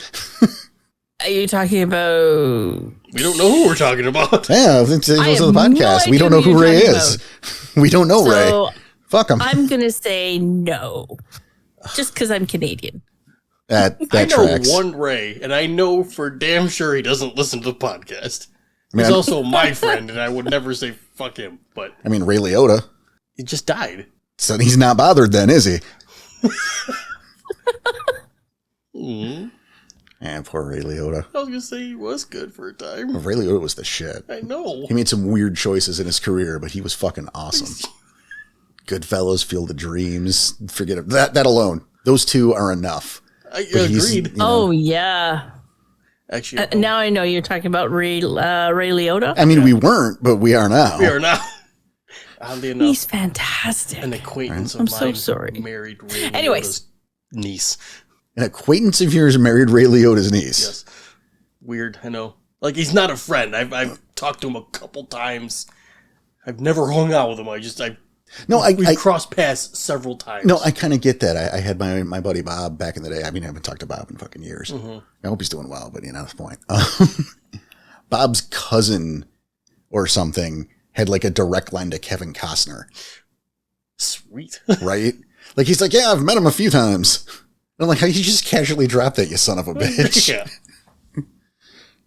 Are you talking about... We don't know who we're talking about. Yeah, I think today's on the podcast. No, we don't know who Ray is. We don't know Ray. Fuck him. I'm going to say no. Just because I'm Canadian. That I know tracks. one Ray, and I know for damn sure he doesn't listen to the podcast. He's also my friend, and I would never say fuck him. But I mean, Ray Liotta. He just died. So he's not bothered then, is he? And poor Ray Liotta. I was going to say he was good for a time. Ray Liotta was the shit. I know. He made some weird choices in his career, but he was fucking awesome. Goodfellas, Field of Dreams. Forget it. That alone. Those two are enough. I agreed. Oh, yeah. Actually, now I know you're talking about Ray Liotta. I mean, we weren't, but we are now. We are now. Oddly enough, he's fantastic. An acquaintance of I'm mine so sorry. married Ray Anyways. Liotta's niece. An acquaintance of yours married Ray Liotta's niece. Yes. Weird, I know. Like, he's not a friend. I've talked to him a couple times. I've never hung out with him. We've crossed paths several times. No, I kind of get that. I had my buddy Bob back in the day. I mean, I haven't talked to Bob in fucking years. I hope he's doing well, but that's the point. Bob's cousin or something had like a direct line to Kevin Costner. Sweet. Right? Like, he's like, yeah, I've met him a few times. And I'm like, how you just casually dropped that, you son of a bitch? Yeah.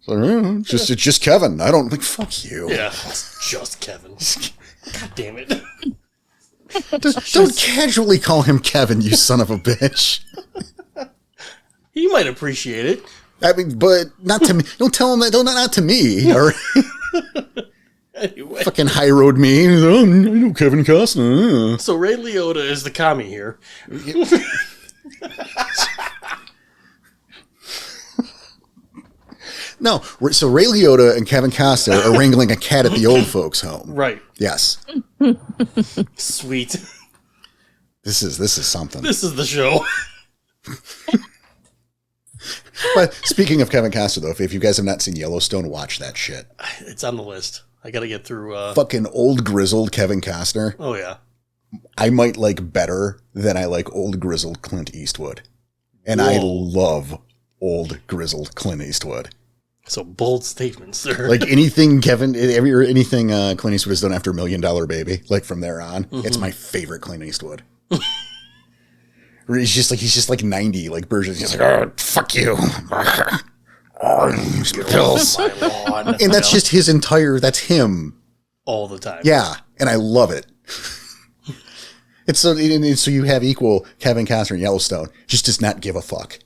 It's just Kevin. I don't, like, fuck you. Yeah, it's just Kevin. God damn it. Don't casually call him Kevin, you son of a bitch. He might appreciate it. I mean, but not to me. Don't tell him that. Don't, not to me. Or Anyway. fucking high road me. Oh, I know Kevin Costner. So Ray Liotta is the commie here. No, so Ray Liotta and Kevin Costner are wrangling a cat at the old folks' home. Right. Yes. Sweet. This is something. This is the show. But speaking of Kevin Costner, though, if you guys have not seen Yellowstone, watch that shit. It's on the list. I got to get through. Fucking old grizzled Kevin Costner. Oh, yeah. I might like better than I like old grizzled Clint Eastwood. And Whoa. I love old grizzled Clint Eastwood. So bold statements, sir. Like anything anything Clint Eastwood has done after $1 Million Baby, like from there on, it's my favorite Clint Eastwood. He's just like 90, like versions. He's like, oh, fuck you. Pills. And that's just that's him. All the time. Yeah. And I love it. It's so you have equal Kevin Costner in Yellowstone, just does not give a fuck.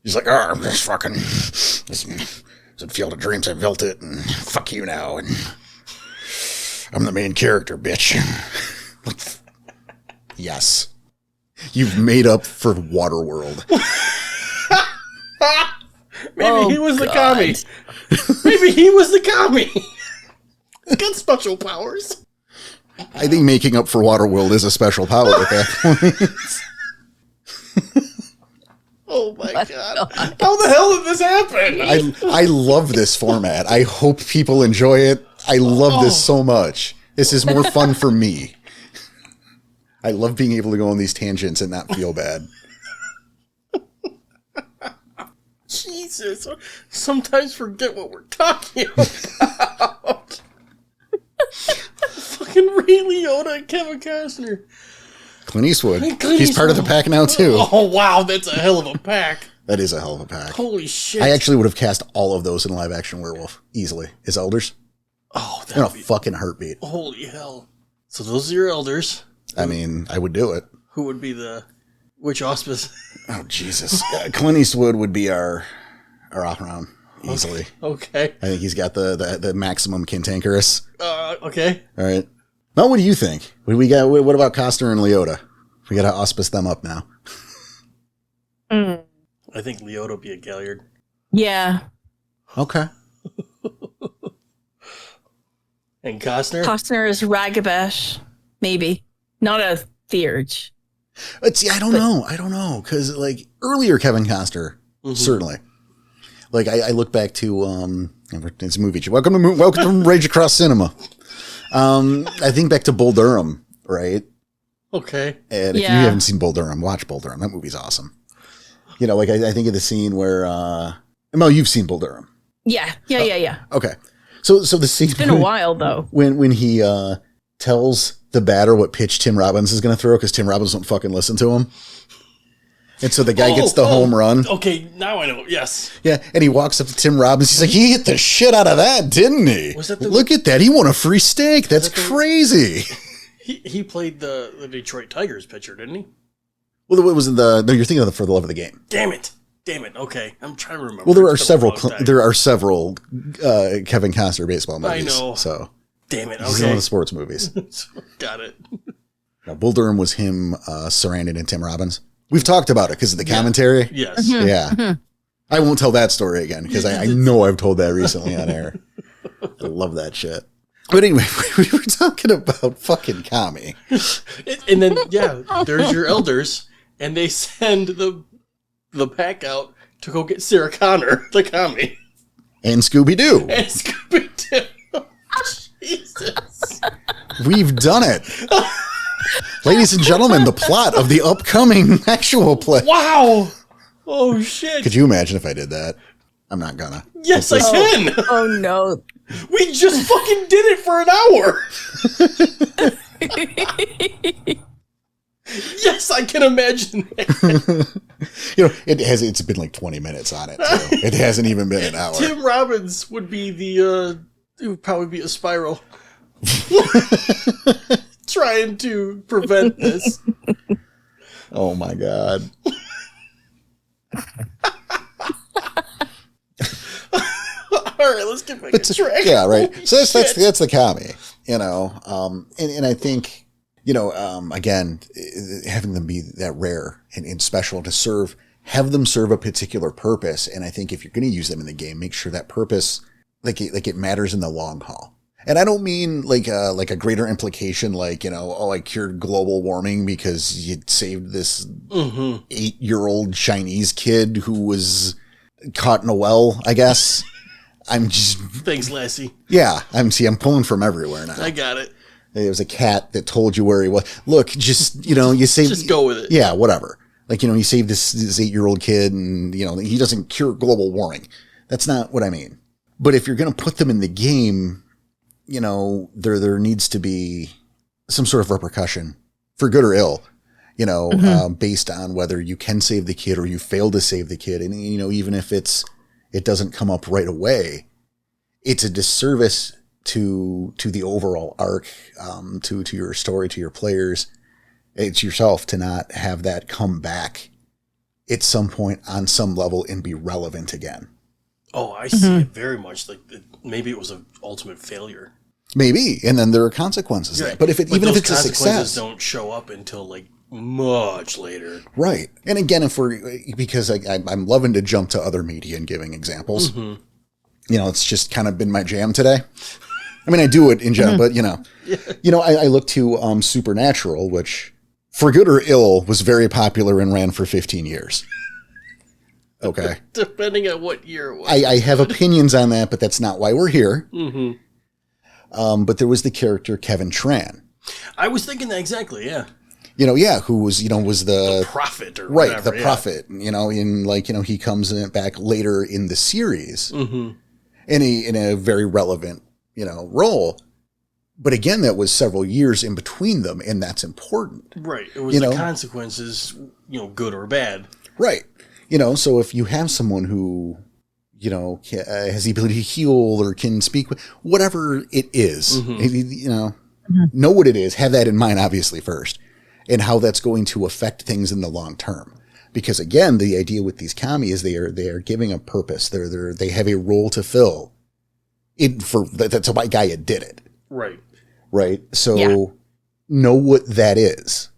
He's like, oh, I'm just fucking, this Field of Dreams, I built it, and fuck you now, and I'm the main character, bitch. Yes. You've made up for Waterworld. Maybe he was the commie. Maybe he was the commie. He's got special powers. I think making up for Waterworld is a special power at that point. Oh my God. How the hell did this happen? I love this format. I hope people enjoy it. I love this so much. This is more fun for me. I love being able to go on these tangents and not feel bad. Jesus. Sometimes forget what we're talking about. Fucking Ray Liotta and Kevin Costner. Clint Eastwood. He's part of the pack now, too. Oh, wow. That's a hell of a pack. That is a hell of a pack. Holy shit. I actually would have cast all of those in live action Werewolf easily. His elders. Oh, in a fucking heartbeat. Holy hell. So those are your elders. I mean, I would do it. Who would be which auspice? Oh, Jesus. Clint Eastwood would be our Ahram, easily. Okay. I think he's got the maximum cantankerous. Okay. All right. Now, what do you think? What about Costner and Liotta? We got to auspice them up now. I think Liotta would be a Galliard. Yeah. Okay. And Costner? Costner is Ragabash, maybe. Not a Theurge. But see, I don't know. Because, like, earlier Kevin Costner, certainly. Like, I look back to, it's a movie. Welcome to Rage Across Cinema. I think back to Bull Durham, right? Okay. And if you haven't seen Bull Durham, watch Bull Durham. That movie's awesome. You know, like, I think of the scene where, Mel, you've seen Bull Durham. Yeah. Okay. So the scene. It's been a while, though. When he tells the batter what pitch Tim Robbins is going to throw, because Tim Robbins won't fucking listen to him. And so the guy gets the home run. Okay, now I know. Yes. Yeah, and he walks up to Tim Robbins. He's like, he hit the shit out of that, didn't he? Look at that. He won a free steak. That's crazy. He played the Detroit Tigers pitcher, didn't he? Well, it was no, you're thinking of the For the Love of the Game. Damn it. Okay, I'm trying to remember. Well, there are several Kevin Costner baseball movies. I know. So damn it. Okay. He's one of the sports movies. Got it. Now, Bull Durham was him, Sarandon and Tim Robbins. We've talked about it because of the commentary. Yes. Mm-hmm. Yeah. I won't tell that story again because I know I've told that recently on air. I love that shit. But anyway, we were talking about fucking Kami. And then, there's your elders, and they send the pack out to go get Sarah Connor, the Kami. And Scooby-Doo. Jesus. We've done it. Ladies and gentlemen, the plot of the upcoming actual play. Wow. Oh, shit. Could you imagine if I did that? I'm not gonna. Yes, I can. Oh, no. We just fucking did it for an hour. Yes, I can imagine that. You know, it's been like 20 minutes on it, too. It hasn't even been an hour. Tim Robbins would be it would probably be a spiral. Trying to prevent this. Oh my God. All right, let's get back on track. Yeah, right. So that's the Kami, you know. And I think, you know, again, having them be that rare and special to have them serve a particular purpose. And I think if you're going to use them in the game, make sure that purpose, like it matters in the long haul. And I don't mean like a greater implication, like, you know, I cured global warming because you saved this 8-year-old Chinese kid who was caught in a well, I guess. Thanks, Lassie. Yeah, I'm pulling from everywhere now. I got it. There was a cat that told you where he was. Look, just, you know, you saved. Just go with it. Yeah, whatever. Like, you know, you saved this 8-year-old kid, and, you know, he doesn't cure global warming. That's not what I mean. But if you're going to put them in the game, there needs to be some sort of repercussion for good or ill, based on whether you can save the kid or you fail to save the kid. And, even if it doesn't come up right away, it's a disservice to the overall arc, to your story, to your players. It's yourself to not have that come back at some point on some level and be relevant again. Oh, I see it very much like maybe it was an ultimate failure. Maybe, and then there are consequences. Right. But even if it's a success, don't show up until like much later. Right. And again, because I'm loving to jump to other media and giving examples. Mm-hmm. It's just kind of been my jam today. I mean, I do it in general, but I look to Supernatural, which, for good or ill, was very popular and ran for 15 years. Okay. Depending on what year it was. I have opinions on that, but that's not why we're here. Mm-hmm. But there was the character Kevin Tran. I was thinking that exactly, yeah. Who was the prophet or right, whatever. The prophet, he comes in back later in the series in a very relevant, role. But again, that was several years in between them, and that's important. Right. It was the consequences, good or bad. Right. So if you have someone who, has the ability to heal or can speak, whatever it is, know what it is, have that in mind, obviously, first, and how that's going to affect things in the long term. Because again, the idea with these kami is they are giving a purpose. They have a role to fill. That's why Gaia did it. Right. Right. So know what that is.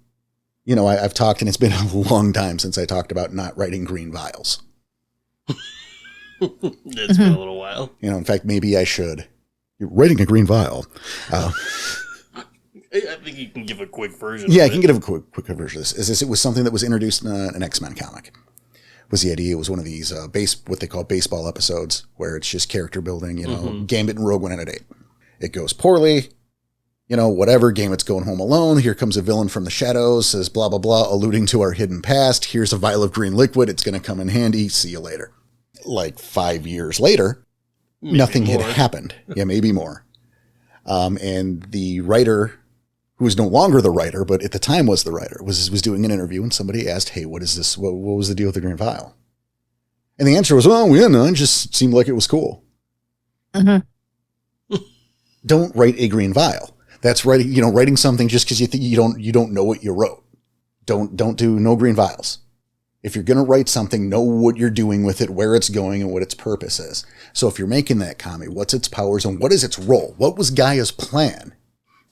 I've talked, and it's been a long time since I talked about not writing green vials. It's been a little while. In fact, maybe I should. You're writing a green vial. I think you can give a quick version. Yeah, I can give a quick version of this. It was something that was introduced in an X-Men comic. Was the idea? It was one of these what they call baseball episodes where it's just character building. Gambit and Rogue went on a date. It goes poorly. Whatever. Gambit's going home alone. Here comes a villain from the shadows. Says blah blah blah, alluding to our hidden past. Here's a vial of green liquid. It's going to come in handy. See you later. Like 5 years later, nothing had happened. Yeah, maybe more. And the writer, who is no longer the writer, but at the time was the writer, was doing an interview, and somebody asked, "Hey, what is this? What was the deal with the green vial?" And the answer was, "Oh, yeah, no, it just seemed like it was cool." Don't write a green vial. That's writing something just because you think you don't know what you wrote. Don't do no green vials. If you're going to write something, know what you're doing with it, where it's going, and what its purpose is. So if you're making that kami, what's its powers and what is its role? What was Gaia's plan?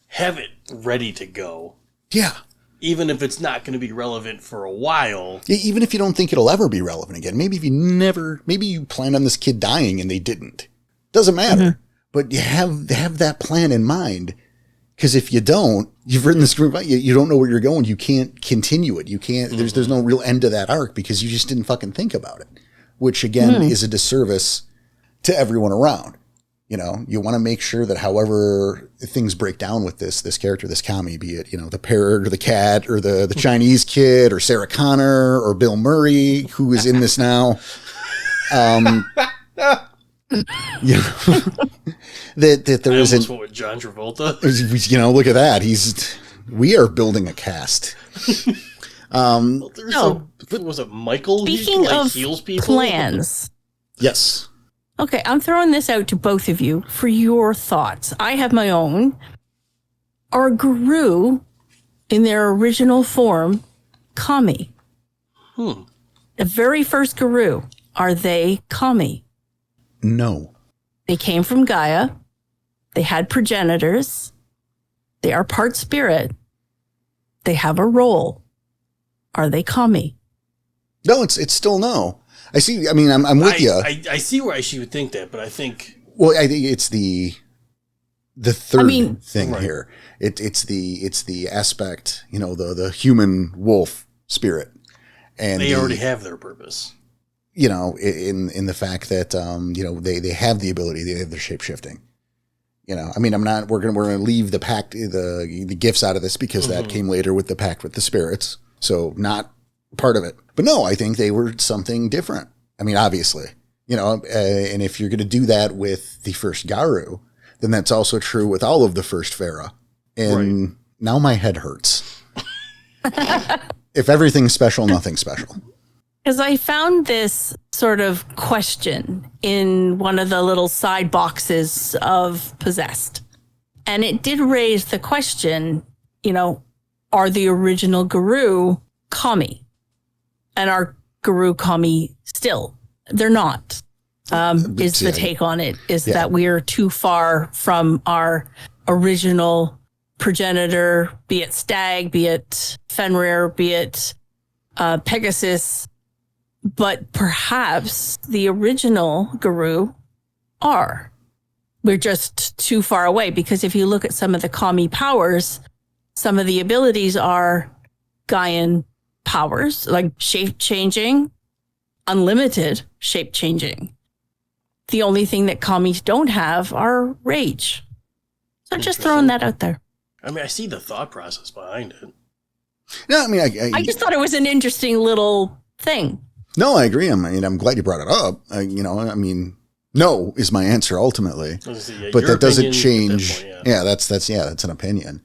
Have it ready to go. Yeah. Even if it's not going to be relevant for a while. Even if you don't think it'll ever be relevant again. Maybe you planned on this kid dying and they didn't. Doesn't matter. But you have that plan in mind. Because if you don't, you've written this group, you don't know where you're going. You can't continue it. You can't, there's no real end to that arc because you just didn't fucking think about it. Which again is a disservice to everyone around. You want to make sure that however things break down with this character, this kami, be it, the parrot or the cat or the Chinese kid or Sarah Connor or Bill Murray, who is in this now. That there isn't. With John Travolta. Look at that. We are building a cast. Was it Michael? Speaking of heals people? plans. Yes. Okay, I'm throwing this out to both of you for your thoughts. I have my own. Are Guru, in their original form, kami? The very first Guru, are they kami? No. They came from Gaia. They had progenitors. They are part spirit. They have a role. Are they kami? No, it's still no. I see. I mean, I'm with you. I see why she would think that, but I think. Well, I think it's the third thing right. here. It's the aspect, the human wolf spirit, and they already have their purpose. In the fact that they have the ability, they have their shape shifting. We're gonna leave the pact, the gifts out of this because that came later with the pact with the spirits, so not part of it. But no, I think they were something different. I mean, obviously, And if you're going to do that with the first Garu, then that's also true with all of the first Farah. And now my head hurts. If everything's special, nothing's special. Because I found this sort of question in one of the little side boxes of Possessed. And it did raise the question, are the original Guru Kami? And are Guru Kami still? They're not. Is the take on it, is that we're too far from our original progenitor, be it Stag, be it Fenrir, be it Pegasus. But perhaps the original Guru are. We're just too far away, because if you look at some of the Kami powers, some of the abilities are Gaian powers, like shape-changing, unlimited shape-changing. The only thing that Kamis don't have are rage. So just throwing that out there. I mean, I see the thought process behind it. No, I mean, I just thought it was an interesting little thing. No, I agree. I'm glad you brought it up. No is my answer ultimately, but that doesn't change. That's an opinion.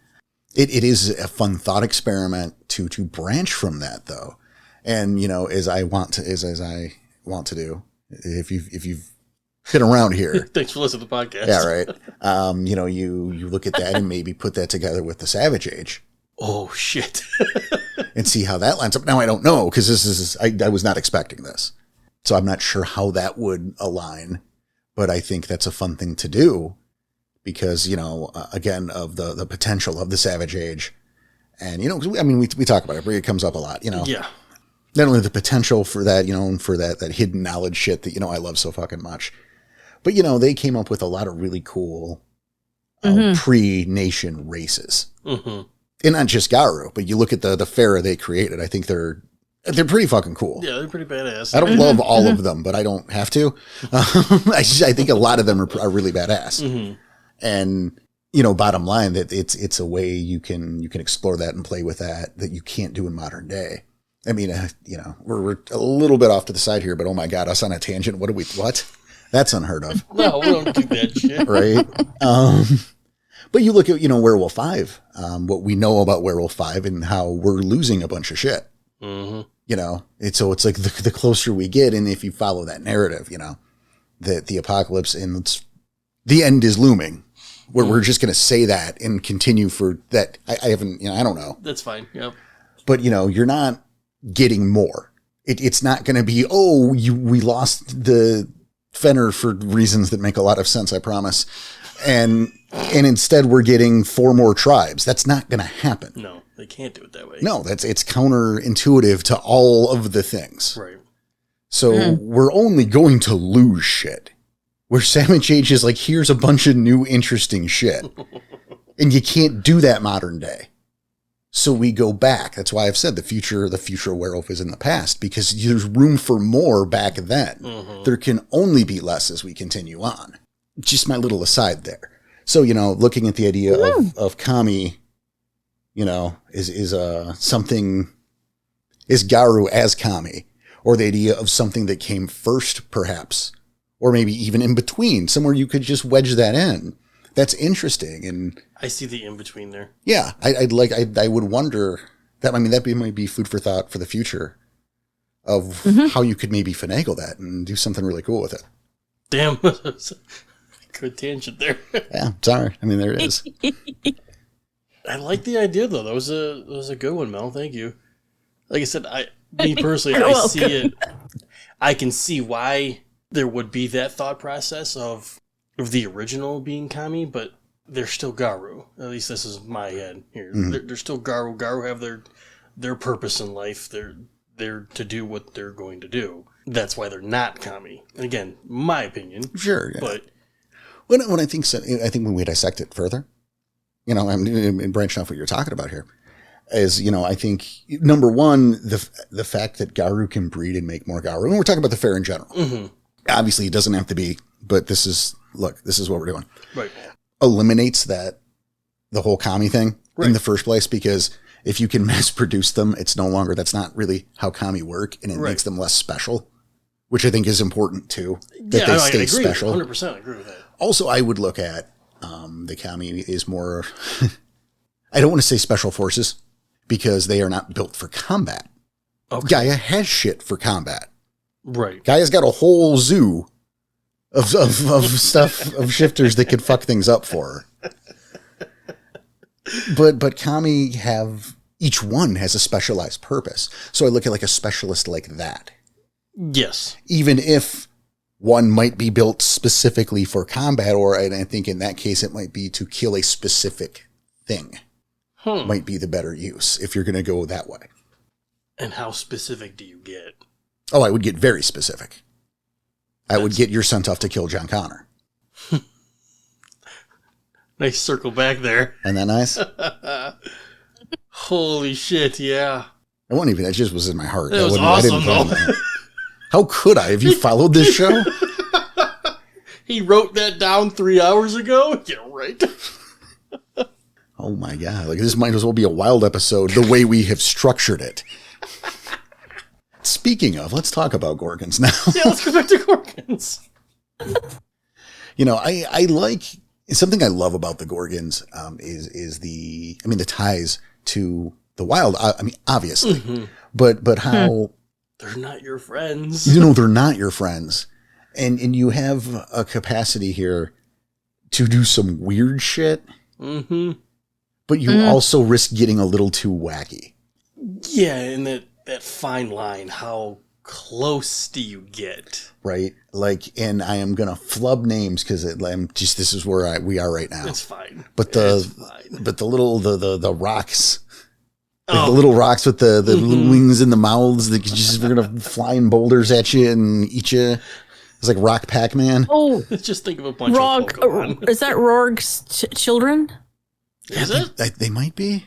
It is a fun thought experiment to branch from that, though. And, as I want to do, if you've been around here. Thanks for listening to the podcast. Yeah, right. You look at that and maybe put that together with the Savage Age. Oh, shit. And see how that lines up. Now, I don't know, because I was not expecting this. So I'm not sure how that would align. But I think that's a fun thing to do because, again, of the potential of the Savage Age. And, we talk about it, but it comes up a lot, Yeah. Not only the potential for that, and for that hidden knowledge shit that, I love so fucking much. But, they came up with a lot of really cool pre-nation races. Mm-hmm. And not just Garu, but you look at the Farah they created. I think they're pretty fucking cool. Yeah, they're pretty badass. I don't love all of them, but I don't have to. I think a lot of them are really badass. Mm-hmm. And, bottom line, that it's a way you can explore that and play with that you can't do in modern day. I mean, we're a little bit off to the side here, but oh my God, us on a tangent. What? That's unheard of. No, we don't do that shit. Right. But you look at, Werewolf 5, what we know about Werewolf 5 and how we're losing a bunch of shit. Mm-hmm. It's like the closer we get. And if you follow that narrative, that the apocalypse and the end is looming, where we're just going to say that and continue for that. I haven't, I don't know. That's fine. Yep. But, you're not getting more. It's not going to be, we lost the Fenner for reasons that make a lot of sense, I promise. And instead we're getting 4 more tribes. That's not going to happen. No, they can't do it that way. No, it's counterintuitive to all of the things. Right. So we're only going to lose shit. Where Savage Age is like, here's a bunch of new interesting shit. And you can't do that modern day. So we go back. That's why I've said the future werewolf is in the past, because there's room for more back then. Mm-hmm. There can only be less as we continue on. Just my little aside there. So, looking at the idea of Kami, is something, is Garu as Kami, or the idea of something that came first, perhaps, or maybe even in between, somewhere you could just wedge that in. That's interesting. And I see the in between there. Yeah. I would wonder that, that might be food for thought for the future of how you could maybe finagle that and do something really cool with it. Damn. Good tangent there. Yeah, sorry. There it is. I like the idea though. That was a good one, Mel. Thank you. Like I said, me personally, I see it. I can see why there would be that thought process of the original being Kami, but they're still Garu. At least this is my head here. Mm-hmm. They're still Garu. Garu have their purpose in life. They're to do what they're going to do. That's why they're not Kami. And again, my opinion. Sure. Yeah. But when I think when we dissect it further, I'm branching off what you're talking about here, is, I think, number one, the fact that Garu can breed and make more Garu. And we're talking about the fair in general. Mm-hmm. Obviously, it doesn't have to be, but this is what we're doing. Right. Eliminates the whole Kami thing in the first place, because if you can mass produce them, that's not really how Kami work, and it makes them less special, which I think is important too, that Yeah, they I stay agree. special. 100% agree with that. Also, I would look at the Kami is more, I don't want to say special forces because they are not built for combat. Okay. Gaia has shit for combat. Right. Gaia's got a whole zoo of stuff, of shifters that could fuck things up for her. But Kami each one has a specialized purpose. So I look at like a specialist like that. Yes. Even if one might be built specifically for combat, and I think in that case it might be to kill a specific thing. Might be the better use if you're going to go that way. And how specific do you get? Oh, I would get very specific. I would get your son tough to kill John Connor. Nice circle back there. Isn't that nice? Holy shit, yeah. I wasn't even, that just was in my heart. That was I didn't awesome, plan that. How could I? Have you followed this show? He wrote that down 3 hours ago? Yeah, right. Oh my God. Like, this might as well be a wild episode the way we have structured it. Speaking of, let's talk about Gorgons now. Yeah, let's go back to Gorgons. You know, I like, something I love about the Gorgons is the ties to the wild. I mean, obviously, but how they're not your friends. They're not your friends, and you have a capacity here to do some weird shit. Mm-hmm. But you also risk getting a little too wacky. Yeah, and that fine line, how close do you get? Right? Like, and I am going to flub names because this is where we are right now. It's fine. But the little, the rocks, like the little rocks with the little wings and the mouths that we're going to flying boulders at you and eat you. It's like Rock Pac-Man. Oh, just think of a bunch of Pokemon. Is that Rorg's children? Is it? They might be.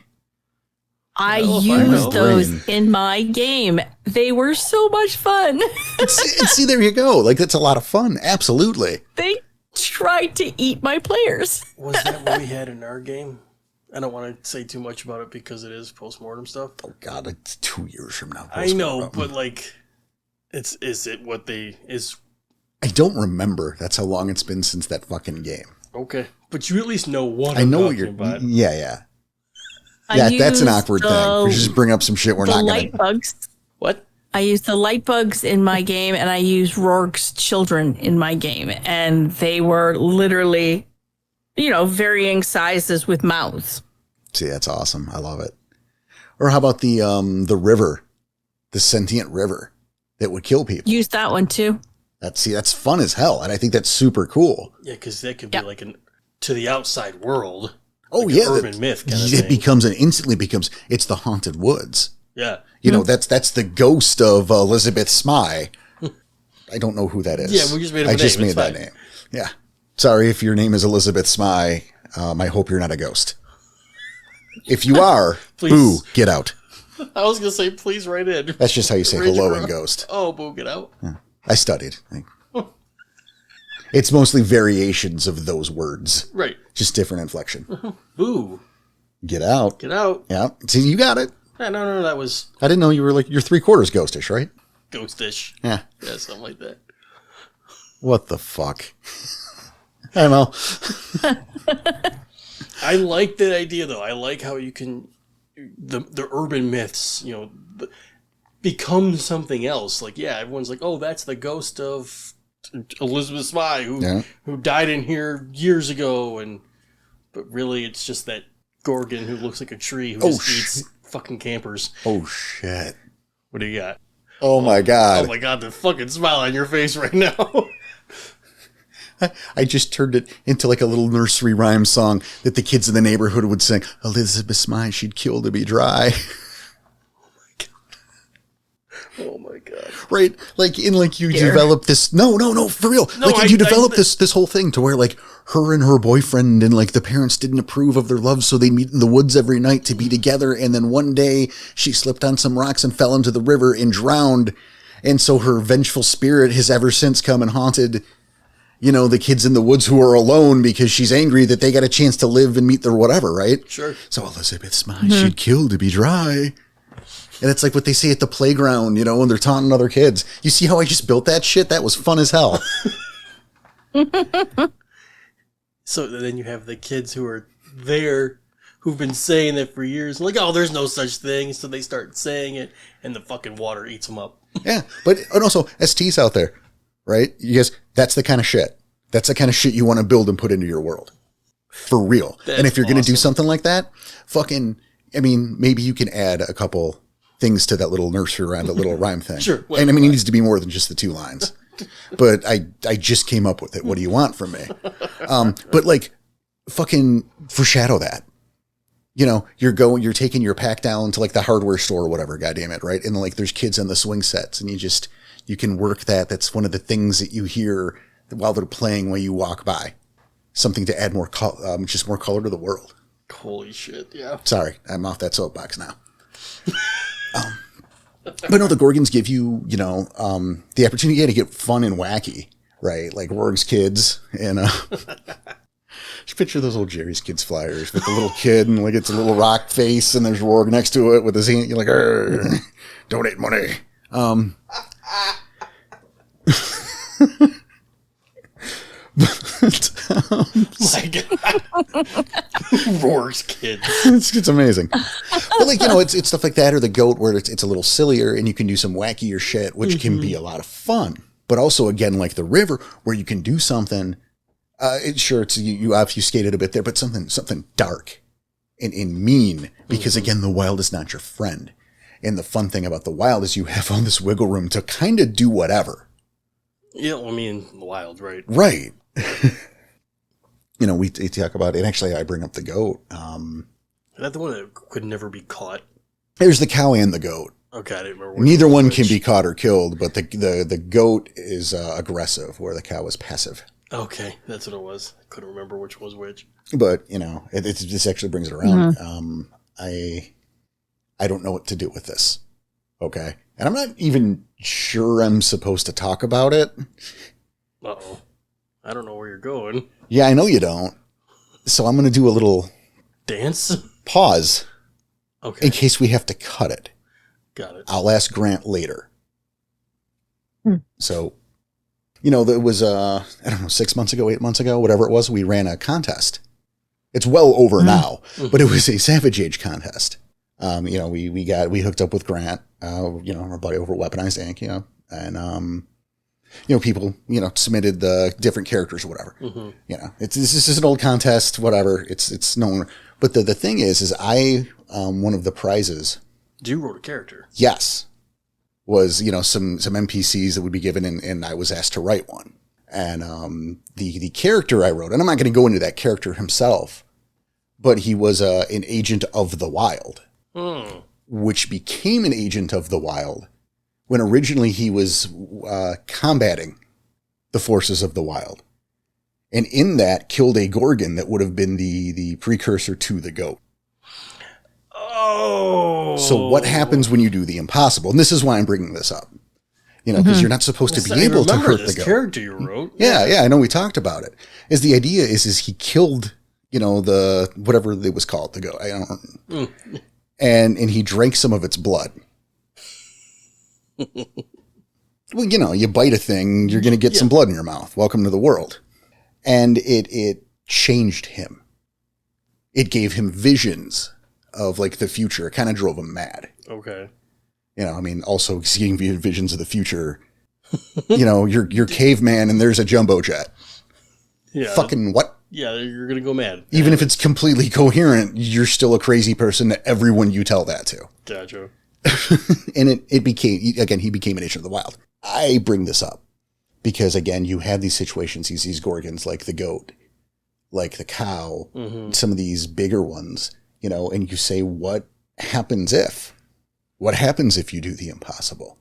I used those in my game. They were so much fun. See, there you go. Like, that's a lot of fun. Absolutely. They tried to eat my players. Was that what we had in our game? I don't want to say too much about it because it is postmortem stuff. Oh God, it's 2 years from now. I know, but like, is it what they is? I don't remember. That's how long it's been since that fucking game. Okay, but you at least know what I know I'm what you're about. Yeah. Yeah, that's an awkward thing. We should just bring up some shit we're not going to. Bugs. What? I use the light bugs in my game, and I use Rorg's children in my game, and they were literally, varying sizes with mouths. See, that's awesome. I love it. Or how about the river, the sentient river that would kill people? Use that one too. That's fun as hell, and I think that's super cool. Yeah, because that could be like to the outside world. Oh, like yeah. Urban myth kind of thing. It's the haunted woods. Yeah. That's the ghost of Elizabeth Smye. I don't know who that is. Yeah, we just made that name. Yeah. Sorry if your name is Elizabeth Smye. I hope you're not a ghost. If you are, boo, get out. I was going to say, please write in. That's just how you say hello in Ghost. Oh, boo, get out. Yeah. I studied. It's mostly variations of those words. Right. Just different inflection. Boo. Get out. Get out. Yeah. See, you got it. Yeah, no, that was... I didn't know you were like, you're 3/4 ghostish, right? Ghostish. Yeah. Yeah, something like that. What the fuck? I don't know. I like that idea, though. I like how you can... The urban myths, become something else. Like, yeah, everyone's like, oh, that's the ghost of Elizabeth Smye who died in here years ago, but really it's just that Gorgon who looks like a tree who just eats fucking campers. Oh shit. What do you got? Oh my God. Oh my God, the fucking smile on your face right now. I just turned it into like a little nursery rhyme song that the kids in the neighborhood would sing. Elizabeth Smye, she'd kill to be dry. Oh my God. Right? You develop this. No, for real. No, you develop this whole thing to where like her and her boyfriend and like the parents didn't approve of their love. So they meet in the woods every night to be together. And then one day she slipped on some rocks and fell into the river and drowned. And so her vengeful spirit has ever since come and haunted, the kids in the woods who are alone because she's angry that they got a chance to live and meet their whatever. Right? Sure. So Elizabeth Smye, she'd kill to be dry. And it's like what they say at the playground, you know, when they're taunting other kids. You see how I just built that shit? That was fun as hell. So then you have the kids who are there, who've been saying it for years. Like, oh, there's no such thing. So they start saying it, and the fucking water eats them up. Yeah, but and also STs out there, right? You guys, that's the kind of shit. That's the kind of shit you want to build and put into your world. For real. That's and if you're going to do awesome. something like that, I mean, maybe you can add a couple things to that little nursery rhyme, that little rhyme thing. Sure. And I mean, it needs to be more than just the 2 lines. But I just came up with it. What do you want from me? But like, fucking foreshadow that. You know, you're taking your pack down to like the hardware store or whatever, goddamn it, right? And like, there's kids on the swing sets, and you can work that. That's one of the things that you hear while they're playing when you walk by. Something to add more, just more color to the world. Holy shit, yeah. Sorry, I'm off that soapbox now. But no, the Gorgons give you, you know, the opportunity to get fun and wacky, right? Like Rourke's Kids, and just picture those old Jerry's Kids flyers with the little kid, and like it's a little rock face, and there's Rourke next to it with his hand. You're like, donate money. My God. Roar's Kids. It's amazing. But like, you know, it's stuff like that, or the goat where it's a little sillier and you can do some wackier shit, which can be a lot of fun. But also, again, like the river, where you can do something, it's you obfuscated a bit there, but something dark and mean, because again, the wild is not your friend. And the fun thing about the wild is you have all this wiggle room to kind of do whatever. Yeah, well, I mean, the wild, right? Right. You know, we talk about it. Actually, I bring up the goat. Is that the one that could never be caught? There's the cow and the goat. Okay, I didn't remember. Neither one can be caught or killed, but the goat is aggressive, where the cow is passive. Okay, that's what it was. I couldn't remember which was which. But, you know, this actually brings it around. I don't know what to do with this. Okay. And I'm not even sure I'm supposed to talk about it. Uh-oh. I don't know where you're going. Yeah, I know you don't. So I'm going to do a little Dance? pause Okay. in case we have to cut it. Got it. I'll ask Grant later. So, you know, there was, I don't know, 6 months ago, 8 months ago, whatever it was, we ran a contest. It's well over now, but it was a Savage Age contest. You know, we hooked up with Grant, you know, our buddy over at Weaponized Inc., you know, and, you know, people, you know, submitted the different characters or whatever. You know, this is an old contest, whatever. It's known. But the thing is I, one of the prizes. You wrote a character. Yes. Was, you know, some NPCs that would be given, and I was asked to write one. And the character I wrote, and I'm not going to go into that character himself, but he was an agent of the wild, which became an agent of the wild when originally he was combating the forces of the wild. And in that, killed a Gorgon that would have been the precursor to the goat. Oh. So what happens when you do the impossible? And this is why I'm bringing this up. You know, because you're not supposed to be able to hurt the goat. Character you wrote. Yeah, I know we talked about it. Is the idea is he killed, you know, the whatever it was called, the goat. I don't. And he drank some of its blood. Well, you know, you bite a thing, you're going to get some blood in your mouth. Welcome to the world. And it changed him. It gave him visions of like the future. It kind of drove him mad. Okay. You know, I mean, also seeing visions of the future. You know, you're caveman and there's a jumbo jet. Yeah. Fucking what? Yeah, you're gonna go mad. Even if it's completely coherent, you're still a crazy person to everyone you tell that to. Gotcha. And it became, again, he became an agent of the wild. I bring this up because, again, you have these situations, these Gorgons, like the goat, like the cow, some of these bigger ones, you know, and you say, what happens if? What happens if you do the impossible?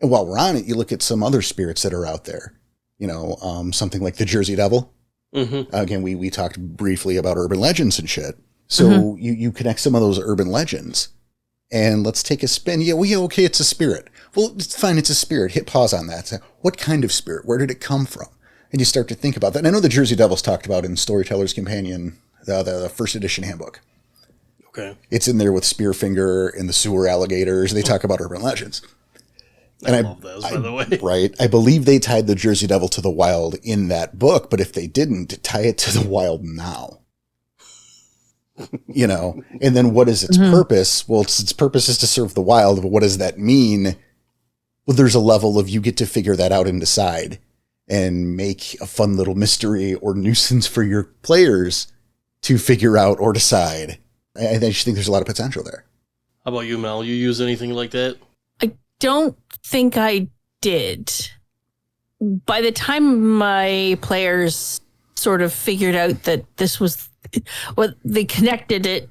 And while we're on it, you look at some other spirits that are out there, you know, something like the Jersey Devil. Again, we talked briefly about urban legends and shit. So you connect some of those urban legends. And let's take a spin. Yeah, well, yeah, okay, it's a spirit. Well, it's fine, it's a spirit. Hit pause on that. So what kind of spirit? Where did it come from? And you start to think about that. And I know the Jersey Devils talked about in Storyteller's Companion, the first edition handbook. Okay. It's in there with Spearfinger and the sewer alligators. They talk about urban legends. I love those, by the way. Right. I believe they tied the Jersey Devil to the wild in that book, but if they didn't, tie it to the wild now. And then what is its purpose? Well, its purpose is to serve the wild, but what does that mean? Well, there's a level of you get to figure that out and decide and make a fun little mystery or nuisance for your players to figure out or decide. I just think there's a lot of potential there. How about you, Mel? You use anything like that? I don't think I did. By the time my players sort of figured out that this was what they connected it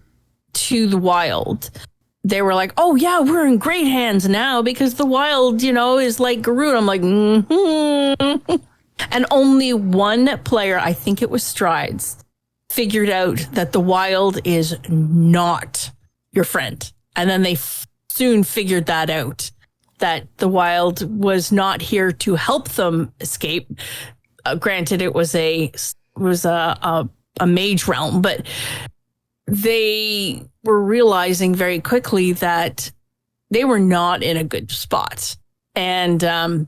to the wild, they were like, oh yeah, we're in great hands now because the wild, is like Garud. I'm like, And only one player, I think it was Strides, figured out that the wild is not your friend. And then they soon figured that out, that the wild was not here to help them escape. Granted, it was a mage realm, but they were realizing very quickly that they were not in a good spot. And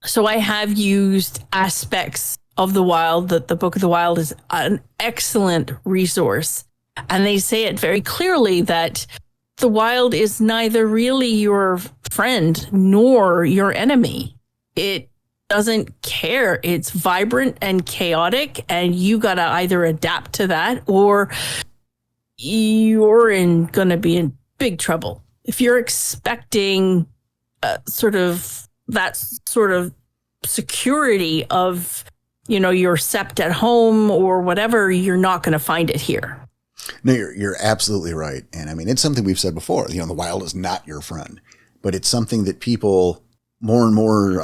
so I have used aspects of the wild, that the Book of the Wild is an excellent resource. And they say it very clearly that the wild is neither really your friend nor your enemy. It doesn't care. It's vibrant and chaotic, and you gotta either adapt to that or you're gonna be in big trouble. If you're expecting that sort of security of, your sept at home or whatever, you're not going to find it here. No, you're absolutely right. And I mean, it's something we've said before, the wild is not your friend, but it's something that people more and more,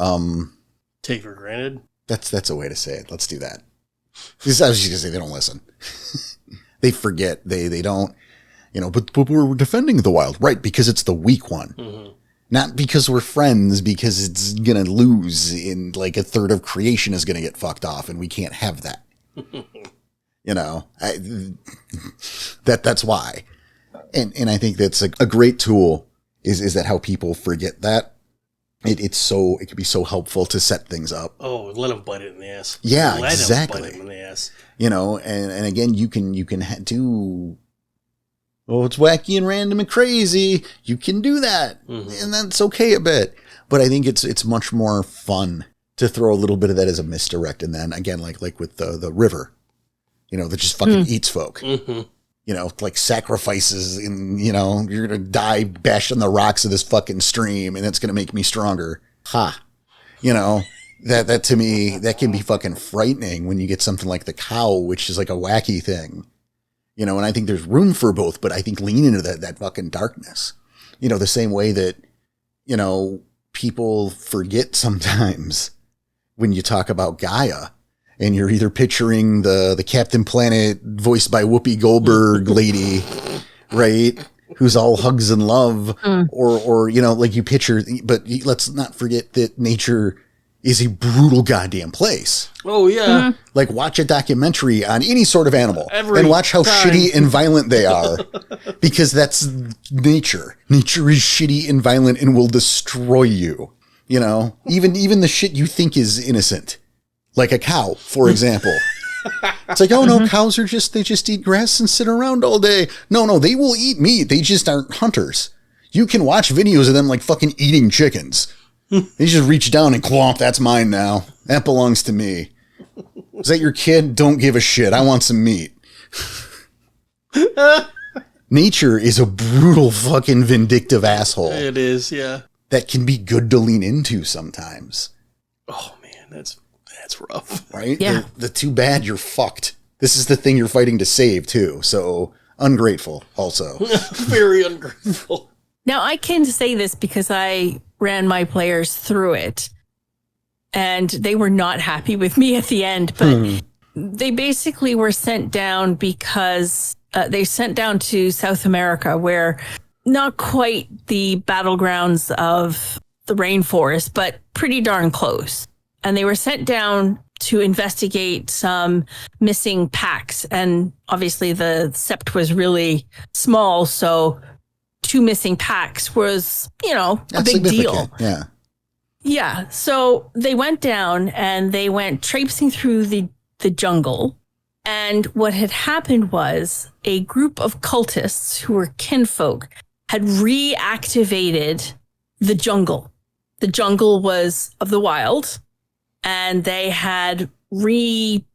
take for granted. That's a way to say it. Let's do that. Because I was just going to say they don't listen. They forget. They don't, but we're defending the wild, right? Because it's the weak one. Mm-hmm. Not because we're friends, because it's going to lose in like a third of creation is going to get fucked off, and we can't have that. That's why. And I think that's a great tool is that how people forget that. It can be so helpful to set things up. Oh, let them bite it in the ass. Yeah, let exactly. Them bite it in the ass. And again, you can do, it's wacky and random and crazy. You can do that. Mm-hmm. And that's okay a bit. But I think it's much more fun to throw a little bit of that as a misdirect. And then again, like with the river, that just fucking eats folk. Mm-hmm. Like sacrifices and, you're going to die bashed on the rocks of this fucking stream and it's going to make me stronger. Ha. That to me, that can be fucking frightening when you get something like the cow, which is like a wacky thing. And I think there's room for both, but I think lean into that fucking darkness. The same way that, people forget sometimes when you talk about Gaia. And you're either picturing the Captain Planet voiced by Whoopi Goldberg lady, right? Who's all hugs and love, or like you picture. But let's not forget that nature is a brutal goddamn place. Oh yeah, Mm-hmm. Like watch a documentary on any sort of animal and watch how shitty and violent they are, because that's nature. Nature is shitty and violent and will destroy you. Even the shit you think is innocent. Like a cow, for example. It's like, oh no, cows they just eat grass and sit around all day. No, they will eat meat. They just aren't hunters. You can watch videos of them like fucking eating chickens. They just reach down and clomp, that's mine now. That belongs to me. Is that your kid? Don't give a shit. I want some meat. Nature is a brutal fucking vindictive asshole. It is, yeah. That can be good to lean into sometimes. Oh man, that's rough. Right? Yeah. The too bad you're fucked. This is the thing you're fighting to save, too. So, ungrateful, also. Very ungrateful. Now, I can say this because I ran my players through it, and they were not happy with me at the end, but they basically were sent down because they sent down to South America, where not quite the battlegrounds of the rainforest, but pretty darn close. And they were sent down to investigate some missing packs. And obviously the sept was really small, so 2 missing packs was, a big deal. Yeah. Yeah. So they went down and they went traipsing through the jungle. And what had happened was a group of cultists who were kinfolk had reactivated the jungle. The jungle was of the wild, and they had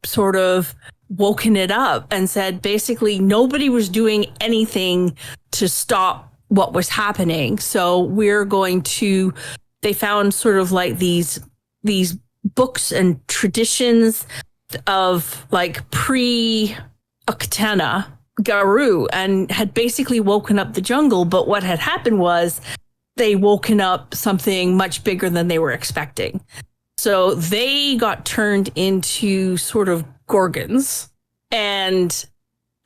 sort of woken it up and said basically nobody was doing anything to stop what was happening. So they found sort of like these books and traditions of like pre-Octana Garou, and had basically woken up the jungle. But what had happened was they woken up something much bigger than they were expecting. So they got turned into sort of gorgons. And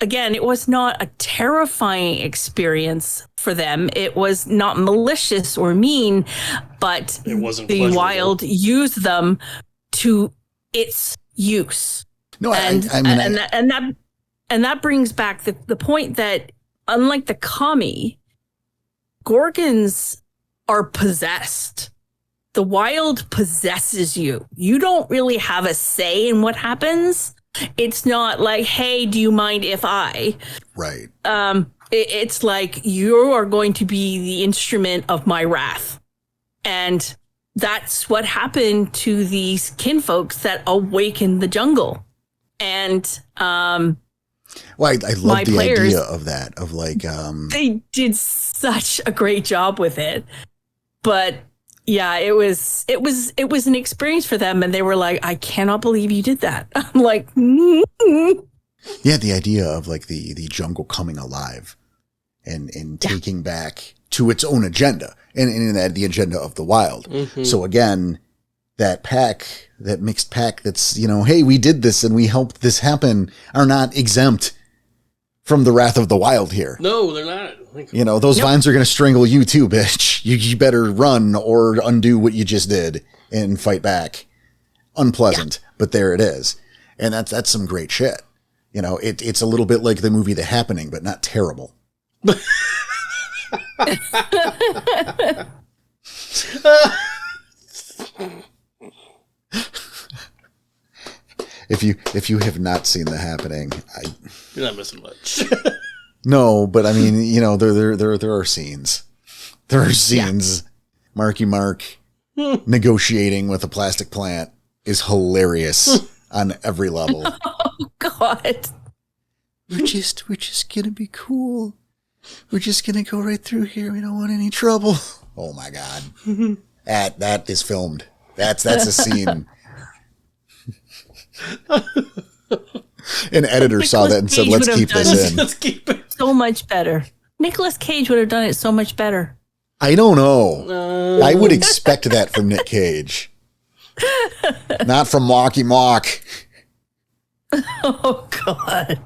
again, it was not a terrifying experience for them. It was not malicious or mean, but it wasn't the wild used them to its use. No, And that brings back the point that unlike the kami, gorgons are possessed. The wild possesses you. You don't really have a say in what happens. It's not like, hey, do you mind if I? Right. It's like you are going to be the instrument of my wrath. And that's what happened to these kinfolks that awakened the jungle. And well, I love the idea of that, of like they did such a great job with it. But yeah, it was an experience for them, and they were like, I cannot believe you did that. I'm like, yeah, the idea of like the jungle coming alive and taking back to its own agenda, and in that the agenda of the wild. Mm-hmm. So again, that mixed pack that's, hey, we did this and we helped this happen, are not exempt from the wrath of the wild here. No, they're not. Those vines are going to strangle you too, bitch. You better run or undo what you just did and fight back. Unpleasant, but there it is. And that's some great shit. It's a little bit like the movie The Happening, but not terrible. If you have not seen The Happening, you're not missing much. No, but I mean, there are scenes. There are scenes. Yeah. Marky Mark negotiating with a plastic plant is hilarious on every level. Oh God. We're just gonna be cool. We're just gonna go right through here. We don't want any trouble. Oh my God. That is filmed. That's a scene. An editor saw that and said, let's keep this in. Let's keep it. So much better. Nicolas Cage would have done it so much better. I don't know. I would expect that from Nick Cage. Not from Mocky Mock. Oh, God.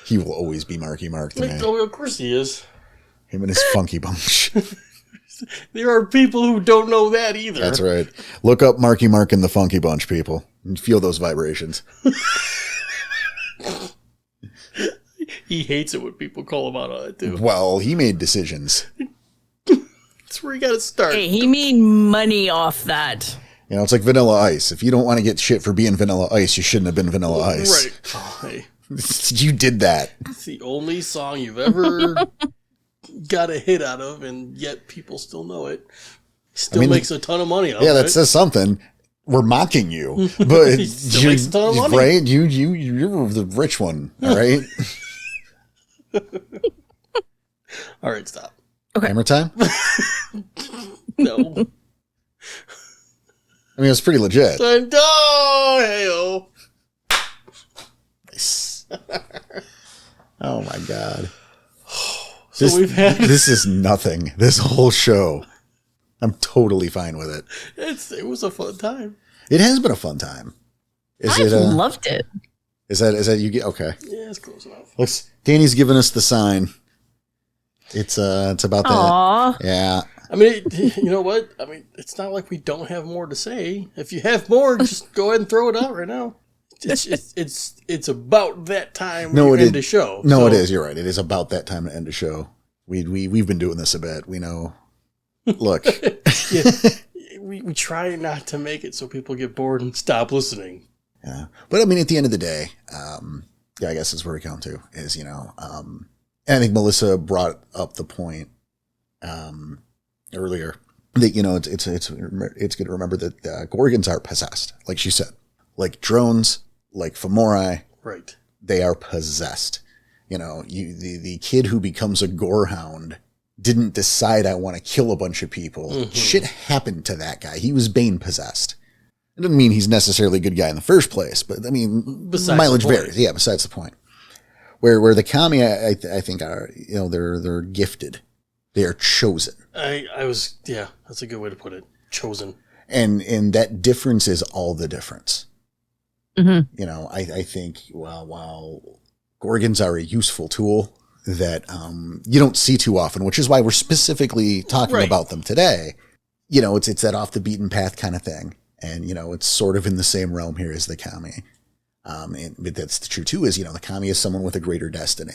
He will always be Marky Mark to me. Oh, of course he is. Him and his funky bunch. There are people who don't know that either. That's right. Look up Marky Mark and the Funky Bunch, people, and feel those vibrations. He hates it when people call him out on it, too. Well, he made decisions. That's where you got to start. Hey, he made money off that. It's like Vanilla Ice. If you don't want to get shit for being Vanilla Ice, you shouldn't have been Vanilla Ice. Right. Oh, hey. You did that. It's the only song you've ever got a hit out of, and yet people still know it. Still makes a ton of money off it. Yeah, that says something. We're mocking you, but still makes a ton of money. Right? You're the rich one, all right? All right, stop. Okay. Hammer time? No. I mean, it's pretty legit. Oh, hey-oh. Nice. Oh, my God. So this is nothing. This whole show. I'm totally fine with it. It was a fun time. It has been a fun time. I loved it. Is that you get okay? Yeah, it's close enough. Danny's giving us the sign. It's about that. Aww. Yeah. I mean, you know what? I mean, it's not like we don't have more to say. If you have more, just go ahead and throw it out right now. It's about that time we end the show. No, so. It is. You're right. It is about that time to end the show. We've been doing this a bit. We know. Look. Yeah, we try not to make it so people get bored and stop listening. Yeah. But I mean, at the end of the day, I guess that's where we come to is, and I think Melissa brought up the point, earlier that, it's good to remember that, Gorgons are possessed. Like she said, like drones, like Fomori, right? They are possessed. The kid who becomes a gorehound didn't decide I want to kill a bunch of people. Mm-hmm. Shit happened to that guy. He was Bane possessed. It doesn't mean he's necessarily a good guy in the first place, but I mean, mileage varies. Yeah, besides the point. Where the kami, I think are, they're gifted. They are chosen. That's a good way to put it. Chosen. And that difference is all the difference. Mm-hmm. I think while Gorgons are a useful tool that you don't see too often, which is why we're specifically talking about them today. It's that off the beaten path kind of thing. And, it's sort of in the same realm here as the kami. But that's true too, is, the kami is someone with a greater destiny.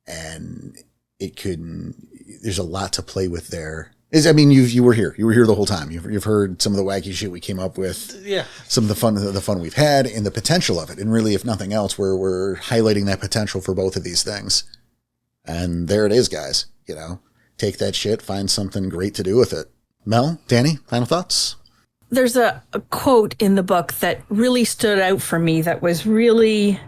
And there's a lot to play with there. You were here. You were here the whole time. You've heard some of the wacky shit we came up with. Yeah. Some of the fun we've had and the potential of it. And really, if nothing else, we're highlighting that potential for both of these things. And there it is, guys. Take that shit, find something great to do with it. Mel, Danny, final thoughts? There's a quote in the book that really stood out for me that was really,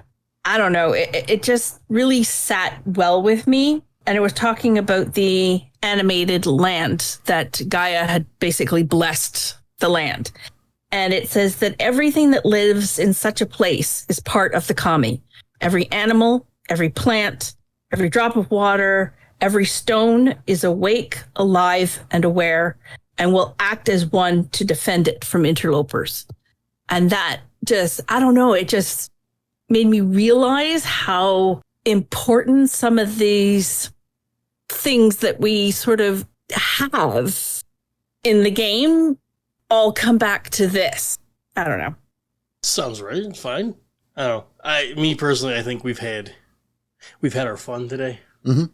I don't know, it just really sat well with me. And it was talking about the animated land that Gaia had basically blessed the land. And it says that everything that lives in such a place is part of the kami. Every animal, every plant, every drop of water, every stone is awake, alive, and aware, and will act as one to defend it from interlopers. And that just, I don't know, it just made me realize how important some of these things that we sort of have in the game all come back to this. I don't know. Sounds right. Fine. I don't know. Me personally, I think we've had our fun today. Mm-hmm.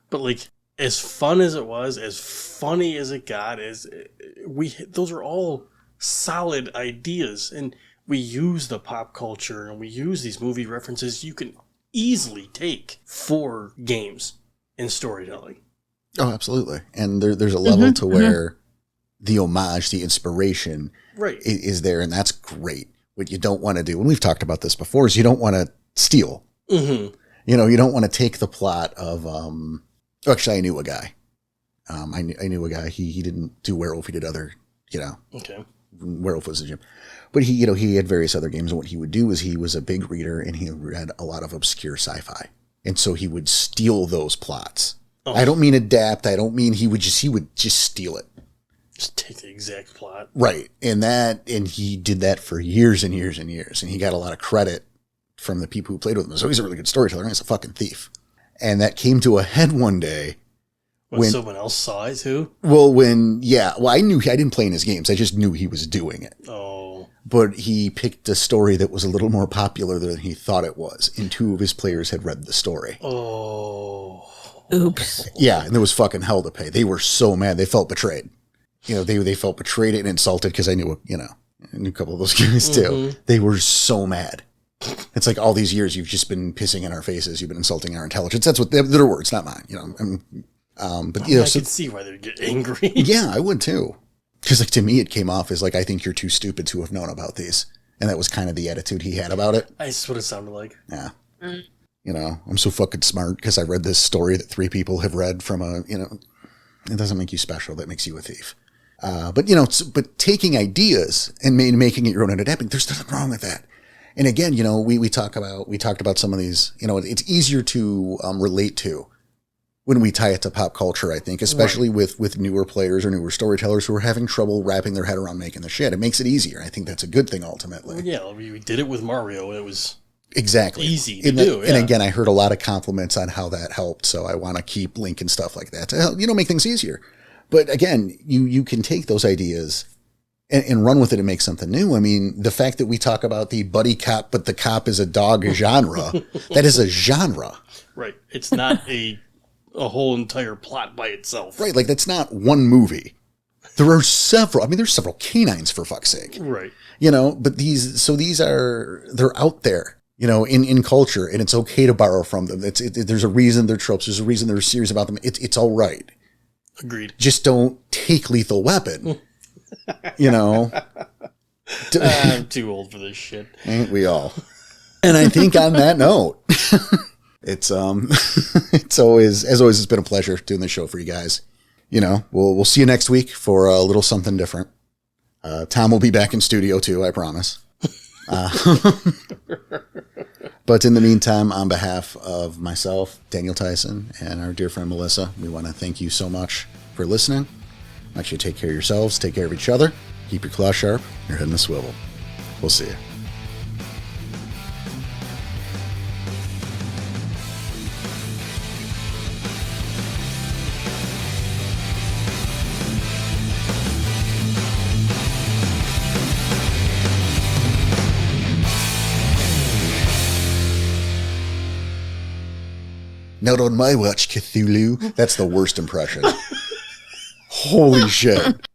But like, as fun as it was, as funny as it got, those are all solid ideas, and we use the pop culture and we use these movie references you can easily take for games and storytelling. Oh, absolutely. And there's a level to where the homage, the inspiration is there, and that's great. What you don't want to do, and we've talked about this before, is you don't want to steal. Mm-hmm. You don't want to take the plot of, actually, I knew a guy. I knew a guy. He didn't do Werewolf. He did other, Okay. Werewolf was a gym. But he had various other games, and what he would do is he was a big reader, and he read a lot of obscure sci-fi. And so he would steal those plots. Oh. I don't mean adapt. I don't mean he would just steal it. Just take the exact plot. Right. And he did that for years and years and years. And he got a lot of credit from the people who played with him. So he's a really good storyteller, and he's a fucking thief. And that came to a head one day. When someone else saw it too? Well, I knew I didn't play in his games. I just knew he was doing it. Oh. But he picked a story that was a little more popular than he thought it was. And two of his players had read the story. Oh. Oops. Yeah, and there was fucking hell to pay. They were so mad. They felt betrayed. They felt betrayed and insulted because I knew a couple of those guys too. Mm-hmm. They were so mad. It's like all these years you've just been pissing in our faces. You've been insulting our intelligence. That's what their words, not mine. But I can see why they'd get angry. Yeah, I would too. Because to me, it came off as I think you're too stupid to have known about these, and that was kind of the attitude he had about it. That's what it sounded like. Yeah. Mm. I'm so fucking smart because I read this story that 3 people have read from it doesn't make you special. That makes you a thief. But taking ideas and making it your own and adapting, there's nothing wrong with that. And again, we talked about some of these, it's easier to relate to when we tie it to pop culture, I think, especially with newer players or newer storytellers who are having trouble wrapping their head around making the shit. It makes it easier. I think that's a good thing ultimately. Well, yeah, we did it with Mario. It was exactly easy to do. And again, I heard a lot of compliments on how that helped. So I want to keep linking stuff like that to help, make things easier. But again, you can take those ideas and run with it and make something new. I mean, the fact that we talk about the buddy cop, but the cop is a dog genre, that is a genre. Right. It's not a whole entire plot by itself. Right. Like that's not one movie. There are several. I mean, there's several canines for fuck's sake. Right. But they're out there, in culture, and it's okay to borrow from them. There's a reason they're tropes. There's a reason there's a series about them. It's all right. Agreed. Just don't take Lethal Weapon. I'm too old for this shit. Ain't we all? And I think on that note, it's always it's been a pleasure doing this show for you guys. We'll see you next week for a little something different. Tom will be back in studio too, I promise. But in the meantime, on behalf of myself, Daniel Tyson, and our dear friend Melissa, we want to thank you so much for listening. Make sure you take care of yourselves, take care of each other, keep your claw sharp, your head in the swivel. We'll see you. Not on my watch, Cthulhu. That's the worst impression. Holy shit.